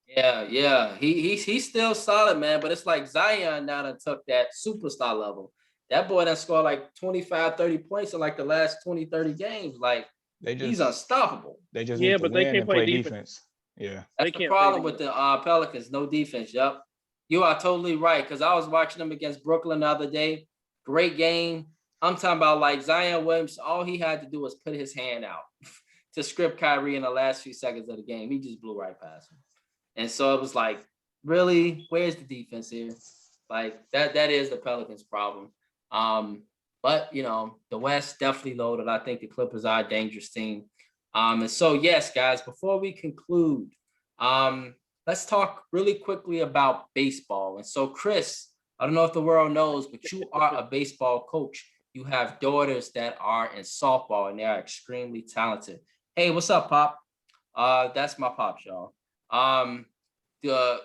Speaker 1: Yeah. He's still solid, man. But it's like Zion now that took that superstar level. That boy that scored 25, 30 points in the last 20, 30 games. He's unstoppable.
Speaker 2: They just need to win and play defense. Yeah.
Speaker 1: That's the problem with the Pelicans. No defense. Yep. You are totally right. Because I was watching them against Brooklyn the other day. Great game. I'm talking about Zion Williams. All he had to do was put his hand out to script Kyrie in the last few seconds of the game. He just blew right past him. And so it was really, where's the defense here? That is the Pelicans' problem. But the West definitely loaded. I think the Clippers are a dangerous team. And so yes, guys, before we conclude, let's talk really quickly about baseball. And so Chris, I don't know if the world knows, but you are a baseball coach. You have daughters that are in softball and they are extremely talented. Hey, what's up, Pop? That's my pops, y'all. The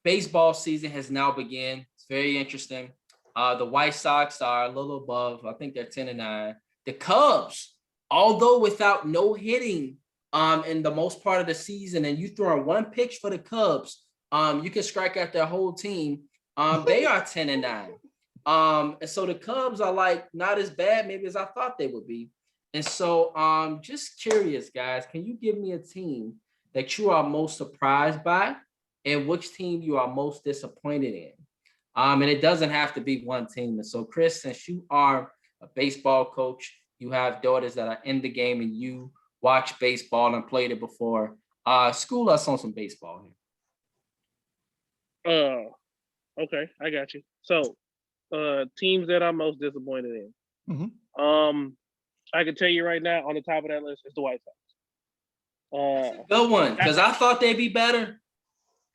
Speaker 1: baseball season has now begun. It's very interesting. The White Sox are a little above. I think they're 10-9. The Cubs, although without no hitting in the most part of the season, and you throw one pitch for the Cubs, you can strike out their whole team. They are 10-9. And so the Cubs are like not as bad maybe as I thought they would be. And so just curious, guys, can you give me a team that you are most surprised by and which team you are most disappointed in? And it doesn't have to be one team. And so, Chris, since you are a baseball coach, you have daughters that are in the game and you watch baseball and played it before. School us on some baseball
Speaker 3: here. Okay, I got you. So, teams that I'm most disappointed in.
Speaker 2: Mm-hmm.
Speaker 3: I can tell you right now, on the top of that list is the White
Speaker 1: Sox. Good one, because I thought they'd be better.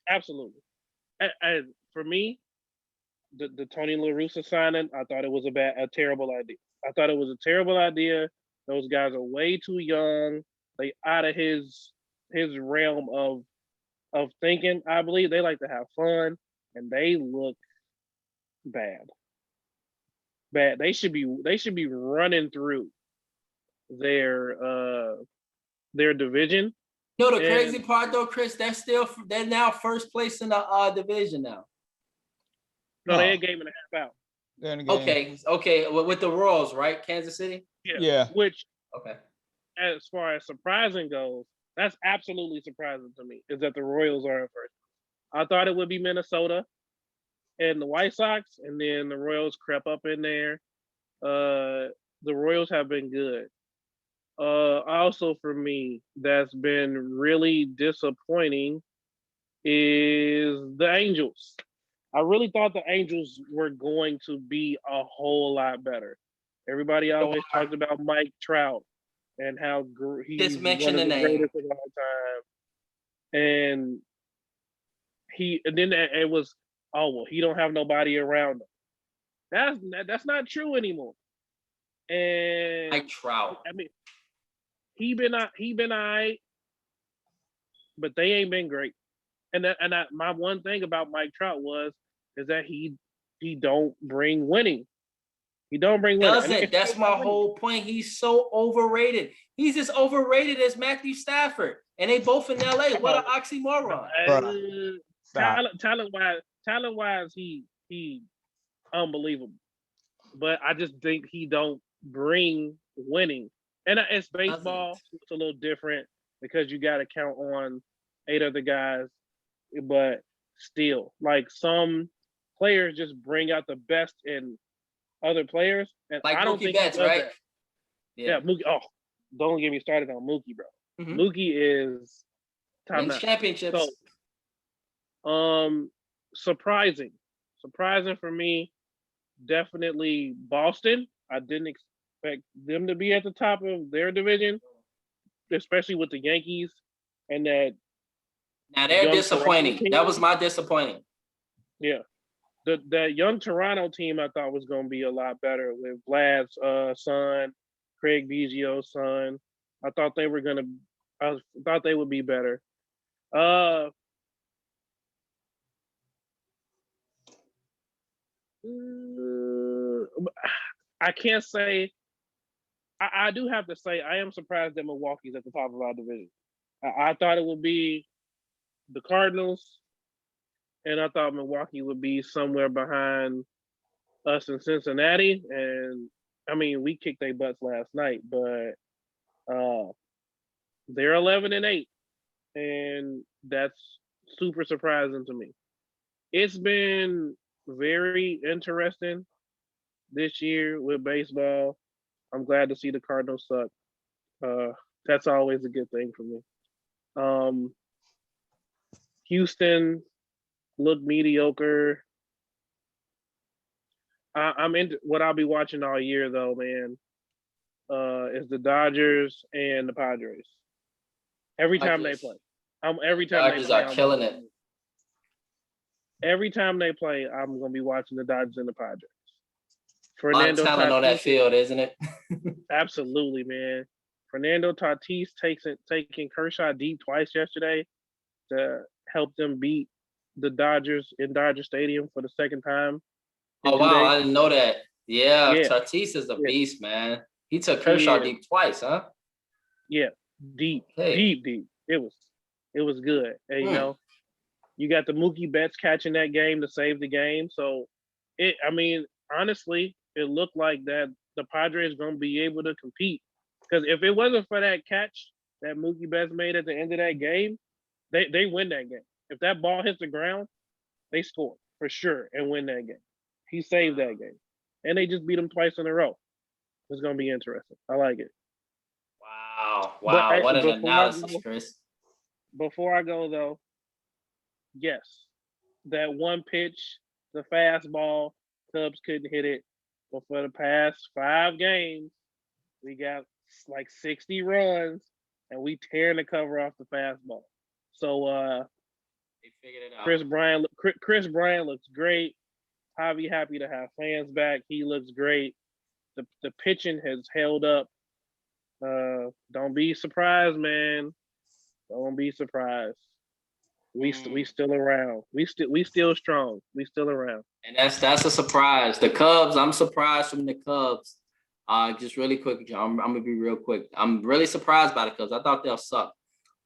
Speaker 3: Absolutely. And for me, the Tony La Russa signing, I thought it was a terrible idea. I thought it was a terrible idea. Those guys are way too young. They out of his realm of thinking. I believe they like to have fun, and they look bad. They should be running through their division.
Speaker 1: No, the crazy part though, Chris, they're now first place in the division now.
Speaker 3: No, they're a game and a half out.
Speaker 1: Okay, with the Royals, right? Kansas City.
Speaker 3: Yeah. Which,
Speaker 1: okay,
Speaker 3: as far as surprising goes, that's absolutely surprising to me. Is that the Royals are in first? I thought it would be Minnesota and the White Sox, and then the Royals crept up in there. The Royals have been good. Also for me, that's been really disappointing is the Angels. I really thought the Angels were going to be a whole lot better. Everybody always talked about Mike Trout and how he's one of the greatest of all time. And then it was, oh well, he don't have nobody around him. That's not true anymore. And
Speaker 1: Mike Trout.
Speaker 3: I mean, he been all right, but they ain't been great. And my one thing about Mike Trout is that he don't bring winning. He don't bring winning.
Speaker 1: That's my whole point. He's so overrated. He's as overrated as Matthew Stafford, and they both in LA. What an oxymoron!
Speaker 3: Talent wise, he unbelievable. But I just think he don't bring winning. And it's baseball. It's a little different because you got to count on 8 other guys. But still, like some players just bring out the best in other players. And
Speaker 1: like
Speaker 3: I don't
Speaker 1: Mookie
Speaker 3: think
Speaker 1: Betts, right?
Speaker 3: Yeah, Mookie. Oh, don't get me started on Mookie, bro. Mm-hmm. Mookie is
Speaker 1: wins championships.
Speaker 3: So, surprising for me, definitely Boston. I didn't expect them to be at the top of their division, especially with the Yankees and that.
Speaker 1: Now they're disappointing. That was my disappointing.
Speaker 3: Yeah. The young Toronto team I thought was going to be a lot better with Vlad's son, Craig Biggio's son. I thought they would be better. I can't say. I do have to say I am surprised that Milwaukee's at the top of our division. I thought it would be the Cardinals, and I thought Milwaukee would be somewhere behind us in Cincinnati. And I mean, we kicked their butts last night, but they're 11-8, and that's super surprising to me. It's been very interesting this year with baseball. I'm glad to see the Cardinals suck. That's always a good thing for me. Houston looked mediocre. I'm into what I'll be watching all year though, man. Is the Dodgers and the Padres. Every time they play.
Speaker 1: Dodgers are killing it.
Speaker 3: every time they play, I'm gonna be watching the Dodgers and the Padres.
Speaker 1: A lot of
Speaker 3: Fernando
Speaker 1: talent on that
Speaker 3: Tatis,
Speaker 1: field, isn't it?
Speaker 3: absolutely, man. Fernando Tatis taking Kershaw deep twice yesterday to help them beat the Dodgers in Dodger Stadium for the second time in
Speaker 1: Oh
Speaker 3: two
Speaker 1: wow,
Speaker 3: days.
Speaker 1: I didn't know that. Yeah,
Speaker 3: Yeah,
Speaker 1: Tatis is a
Speaker 3: yeah,
Speaker 1: beast, man. He took
Speaker 3: he
Speaker 1: Kershaw
Speaker 3: is.
Speaker 1: deep twice, huh?
Speaker 3: Yeah, deep,
Speaker 1: Okay.
Speaker 3: deep, deep. It was good. And you
Speaker 1: Hmm.
Speaker 3: know, you got the Mookie Betts catching that game to save the game. So I mean, honestly, it looked like that the Padres gonna be able to compete. Because if it wasn't for that catch that Mookie Betts made at the end of that game, they win that game. If that ball hits the ground, they score for sure and win that game. He saved that game. And they just beat him twice in a row. It's gonna be interesting. I like it.
Speaker 1: Wow,
Speaker 3: But
Speaker 1: wow, what an
Speaker 3: before I
Speaker 1: analysis,
Speaker 3: go,
Speaker 1: Chris.
Speaker 3: though, yes, that one pitch, the fastball, Cubs couldn't hit it. But for the past 5 games, we got like 60 runs, and we tearing the cover off the fastball. So
Speaker 1: They figured it out.
Speaker 3: Chris Bryant looks great. Javi happy to have fans back. He looks great. The pitching has held up. Don't be surprised, man. Don't be surprised. We still around. We still strong. We still around.
Speaker 1: And that's a surprise. The Cubs, I'm surprised from the Cubs. Just really quick, John. I'm gonna be real quick. I'm really surprised by the Cubs. I thought they'll suck.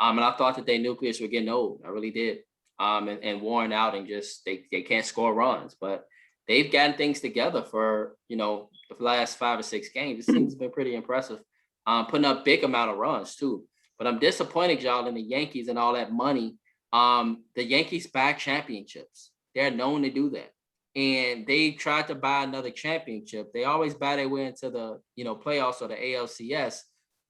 Speaker 1: And I thought that their nucleus were getting old. I really did. And worn out and just they can't score runs. But they've gotten things together for the last 5 or 6 games. This team's been pretty impressive. Putting up big amount of runs too. But I'm disappointed, y'all, in the Yankees and all that money. The Yankees buy championships. They're known to do that. And they tried to buy another championship. They always buy their way into the playoffs or the ALCS.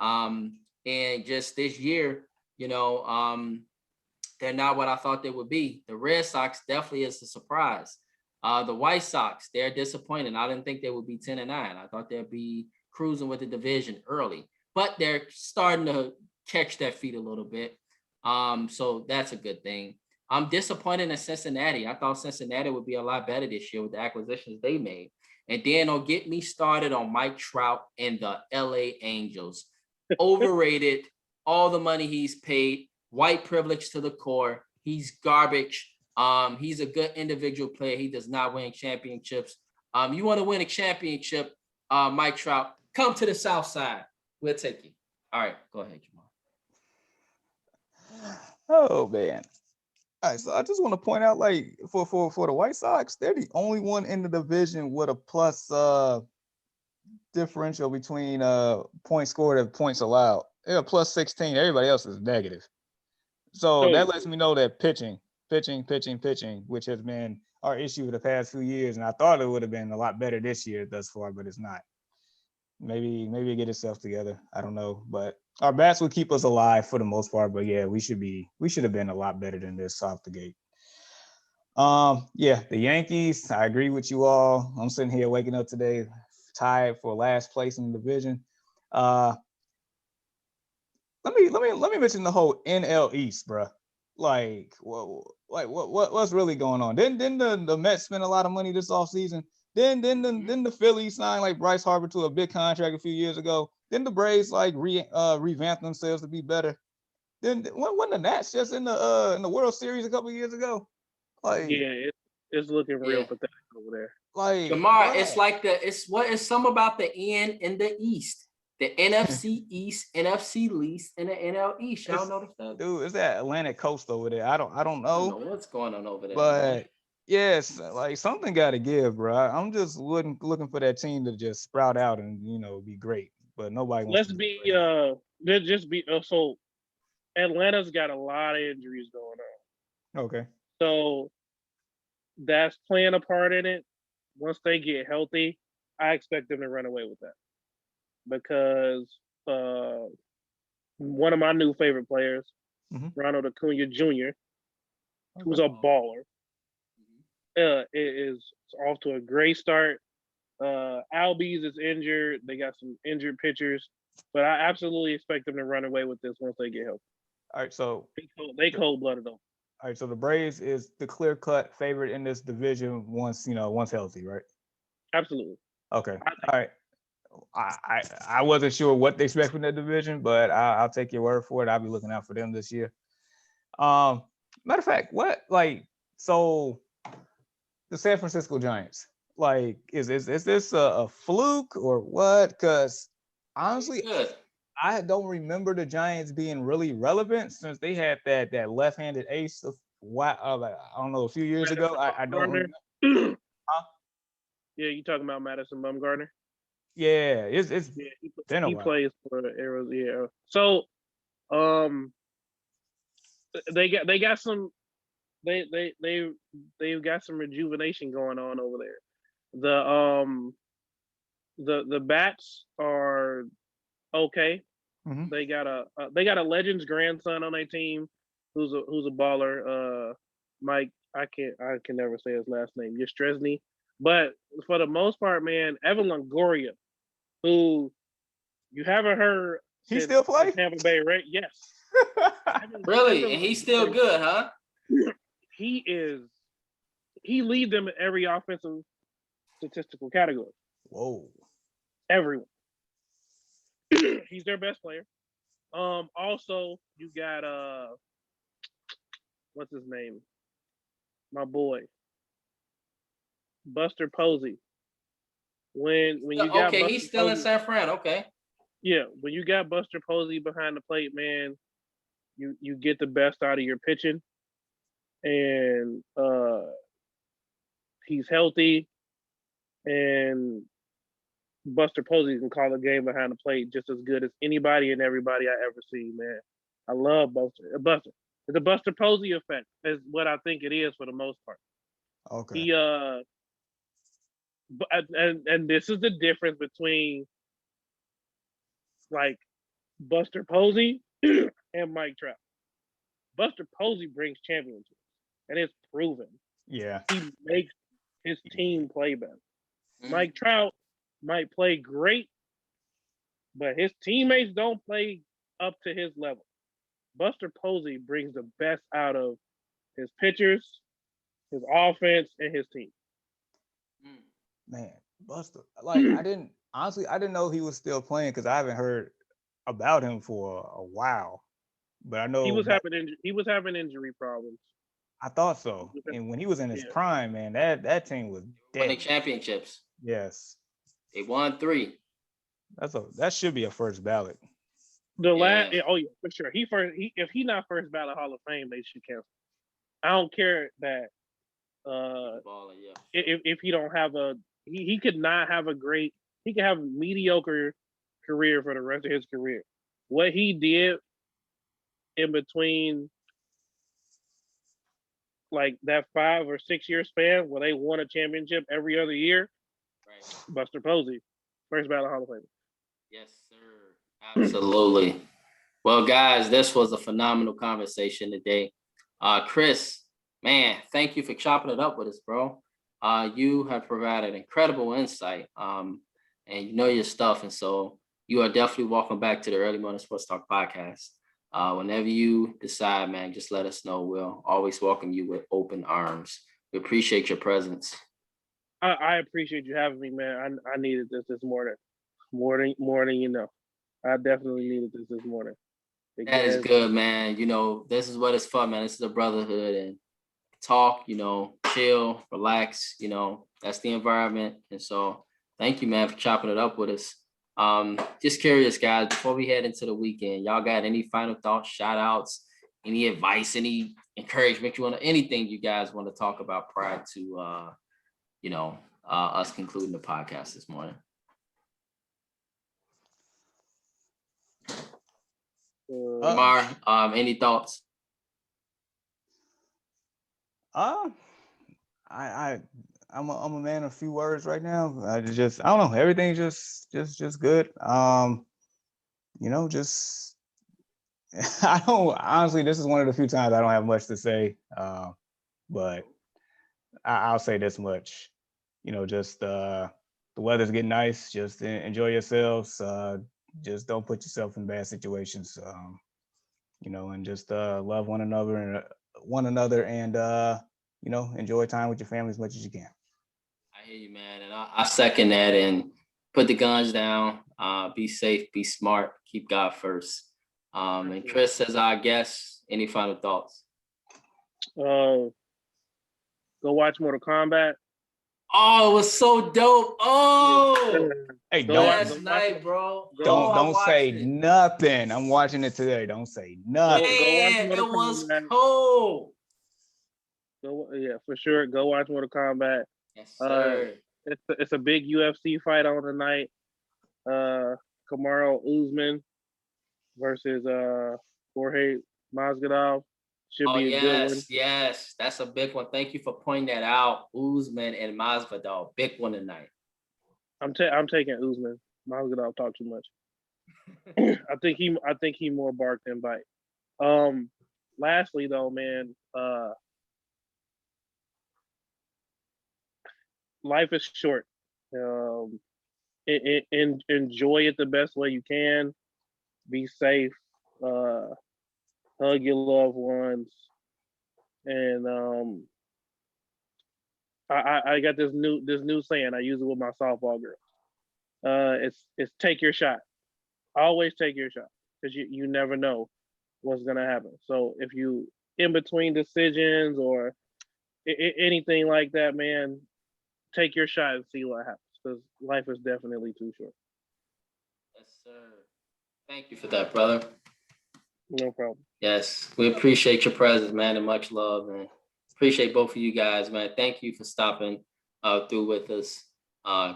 Speaker 1: And just this year, they're not what I thought they would be. The Red Sox definitely is a surprise. The White Sox, they're disappointing. I didn't think they would be 10-9. I thought they'd be cruising with the division early, but they're starting to catch their feet a little bit. So that's a good thing. I'm disappointed in Cincinnati. I thought Cincinnati would be a lot better this year with the acquisitions they made. And then don't get me started on Mike Trout and the LA Angels. Overrated, all the money he's paid, white privilege to the core. He's garbage. He's a good individual player. He does not win championships. You want to win a championship, Mike Trout, come to the South Side. We'll take you. All right, go ahead, Jamal.
Speaker 2: Oh man. All right, so I just want to point out, like for the White Sox, they're the only one in the division with a plus differential between points scored and points allowed. They're plus 16. Everybody else is negative. So that lets me know that pitching, which has been our issue for the past few years, and I thought it would have been a lot better this year thus far, but it's not. Maybe it get itself together. I don't know, but our bats will keep us alive for the most part. But yeah, we should have been a lot better than this off the gate. Yeah, the Yankees. I agree with you all. I'm sitting here waking up today, tied for last place in the division. Let me mention the whole NL East, bro. Like, what's really going on? Didn't the Mets spend a lot of money this offseason? Then the Phillies signed like Bryce Harper to a big contract a few years ago. Then the Braves like revamp themselves to be better. Then when the Nats just in the World Series a couple years ago, like
Speaker 3: it's looking real pathetic over there.
Speaker 2: Like
Speaker 1: Jamar, it's like it's some about the N in the East, the NFC East, NFC Least, and the NL East. Y'all notice that?
Speaker 2: Dude, it's that Atlantic coast over there. I don't know.
Speaker 1: I don't know what's going on over there.
Speaker 2: But
Speaker 1: man.
Speaker 2: yes, like something got to give, bro. I'm just looking for that team to just sprout out and be great. But nobody wants.
Speaker 3: Let's be just be so. Atlanta's got a lot of injuries going on.
Speaker 2: Okay.
Speaker 3: So that's playing a part in it. Once they get healthy, I expect them to run away with that. Because one of my new favorite players, Ronald Acuna Jr., who's a baller, is off to a great start. Albies is injured. They got some injured pitchers, but I absolutely expect them to run away with this once they get healthy.
Speaker 2: All right, so
Speaker 3: they cold-blooded though.
Speaker 2: All right, so the Braves is the clear-cut favorite in this division once healthy, right?
Speaker 3: Absolutely.
Speaker 2: Okay.
Speaker 3: I
Speaker 2: All right. I wasn't sure what they expect from that division, but I'll take your word for it. I'll be looking out for them this year. Matter of fact, so the San Francisco Giants, is this a fluke or what? Because honestly,
Speaker 1: Good.
Speaker 2: I don't remember the Giants being really relevant since they had that left-handed ace of I don't know, a few years ago. I don't
Speaker 3: Bumgarner.
Speaker 2: remember. Huh?
Speaker 3: Yeah, you talking about Madison Bumgarner?
Speaker 2: Yeah, it's
Speaker 3: Yeah,
Speaker 2: been a
Speaker 3: he
Speaker 2: while.
Speaker 3: plays for the Arrows. Yeah. So, they got some they've got some rejuvenation going on over there. The bats are okay.
Speaker 2: Mhm.
Speaker 3: They got a Legends grandson on their team who's a baller. Mike, I can never say his last name. Yastrzemski. But for the most part, man, Evan Longoria, who you haven't heard
Speaker 2: He
Speaker 3: since
Speaker 2: still
Speaker 3: the
Speaker 2: play?
Speaker 3: Tampa Bay Rays. Yes,
Speaker 1: Really?
Speaker 3: Evan
Speaker 1: And he's still good, huh?
Speaker 3: he is he leads them in every offensive statistical category.
Speaker 2: Whoa.
Speaker 3: Everyone. He's their best player. Also you got what's his name? My boy. Buster Posey. When you got
Speaker 1: Okay,
Speaker 3: Buster
Speaker 1: he's still in
Speaker 3: Posey,
Speaker 1: San Fran. Okay.
Speaker 3: yeah, when you got Buster Posey behind the plate, man, you get the best out of your pitching, and he's healthy, and Buster Posey can call a game behind the plate just as good as anybody and everybody I ever seen, man. I love Buster. Buster. The Buster Posey effect is what I think it is for the most part.
Speaker 2: Okay.
Speaker 3: He and this is the difference between like Buster Posey and Mike Trout. Buster Posey brings championships, and it's proven.
Speaker 2: Yeah.
Speaker 3: He makes his team play better.
Speaker 1: Mhm.
Speaker 3: Mike Trout might play great, but his teammates don't play up to his level. Buster Posey brings the best out of his pitchers, his offense, and his team.
Speaker 1: Mm.
Speaker 2: Man, Buster. I didn't know he was still playing because I haven't heard about him for a while. But I
Speaker 3: He
Speaker 2: know
Speaker 3: was having injury problems.
Speaker 2: I thought so. And when he was in his
Speaker 3: Yeah.
Speaker 2: prime, man, that team was
Speaker 1: Winning
Speaker 2: dead.
Speaker 1: championships.
Speaker 2: Yes.
Speaker 1: They won 3.
Speaker 2: That should be a first ballot.
Speaker 3: The last,
Speaker 1: Yeah.
Speaker 3: oh yeah, for sure. If he not first ballot Hall of Fame, they should cancel. I don't care that
Speaker 1: Baller, yeah.
Speaker 3: if he don't have he could not have a great, he could have a mediocre career for the rest of his career. What he did in between like that 5 or 6 year span where they won a championship every other year,
Speaker 1: Right.
Speaker 3: Buster Posey, first ballot Hall of Fame.
Speaker 1: Yes, sir. Absolutely. Well, guys, this was a phenomenal conversation today. Chris, man, thank you for chopping it up with us, bro. You have provided incredible insight, and you know your stuff, and so you are definitely welcome back to the Early Morning Sports Talk podcast. Whenever you decide, man, just let us know. We'll always welcome you with open arms. We appreciate your presence.
Speaker 3: I appreciate you having me, man. I needed this morning. More than you know. I definitely needed this morning.
Speaker 1: That is good, man. You know, this is what it's for, man. This is a brotherhood and talk, chill, relax, that's the environment. And so thank you, man, for chopping it up with us. Just curious, guys, before we head into the weekend, y'all got any final thoughts, shout outs, any advice, any encouragement anything you guys want to talk about prior to, us concluding the podcast this morning? Mar, any thoughts?
Speaker 2: I'm a man of few words right now. I don't know. Everything's just good. Just I don't honestly. This is one of the few times I don't have much to say. But I'll say this much. Just the weather's getting nice. Just enjoy yourselves. Just don't put yourself in bad situations. And just love one another one another and enjoy time with your family as much as you can.
Speaker 1: I hear you, man, and I second that. And put the guns down. Be safe, be smart, keep God first. And Chris, as our guest, any final thoughts?
Speaker 3: Go watch Mortal Kombat.
Speaker 1: Oh, it was so dope. Oh,
Speaker 2: Hey,
Speaker 3: Go
Speaker 2: don't
Speaker 3: watch-
Speaker 1: last night, bro.
Speaker 3: Don't-
Speaker 1: I
Speaker 2: don't
Speaker 1: watched
Speaker 2: say
Speaker 1: it.
Speaker 2: nothing. I'm watching it today. Don't say nothing.
Speaker 3: Go watch
Speaker 1: Man, it
Speaker 3: Mortal
Speaker 1: was
Speaker 3: Kombat.
Speaker 1: cold.
Speaker 3: Yeah, for sure. Go watch Mortal Kombat.
Speaker 1: Yes, sir.
Speaker 3: It's a big UFC fight on tonight. Kamaru Usman versus Jorge Masvidal. Should
Speaker 1: Oh,
Speaker 3: be a good one.
Speaker 1: yes, yes. That's a big one. Thank you for pointing that out. Usman and Masvidal, big one tonight.
Speaker 3: I'm taking Usman. Masvidal talk too much. I think he more bark than bite. Lastly though, man, life is short. Enjoy it the best way you can. Be safe. Hug your loved ones. And I got this new saying. I use it with my softball girls. It's take your shot. Always take your shot, because you never know what's gonna happen. So if you in between decisions or anything like that, man, take your shot and see what happens, because life is definitely too short.
Speaker 1: Yes, sir. Thank you for that, brother.
Speaker 3: No problem.
Speaker 1: Yes, we appreciate your presence, man, and much love, and appreciate both of you guys, man. Thank you for stopping through with us,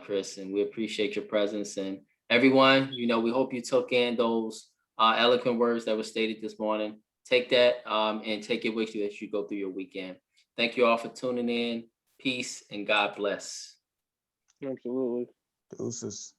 Speaker 1: Chris, and we appreciate your presence. And everyone, we hope you took in those eloquent words that were stated this morning. Take that and take it with you as you go through your weekend. Thank you all for tuning in. Peace and God bless.
Speaker 3: Absolutely.
Speaker 2: Deuces.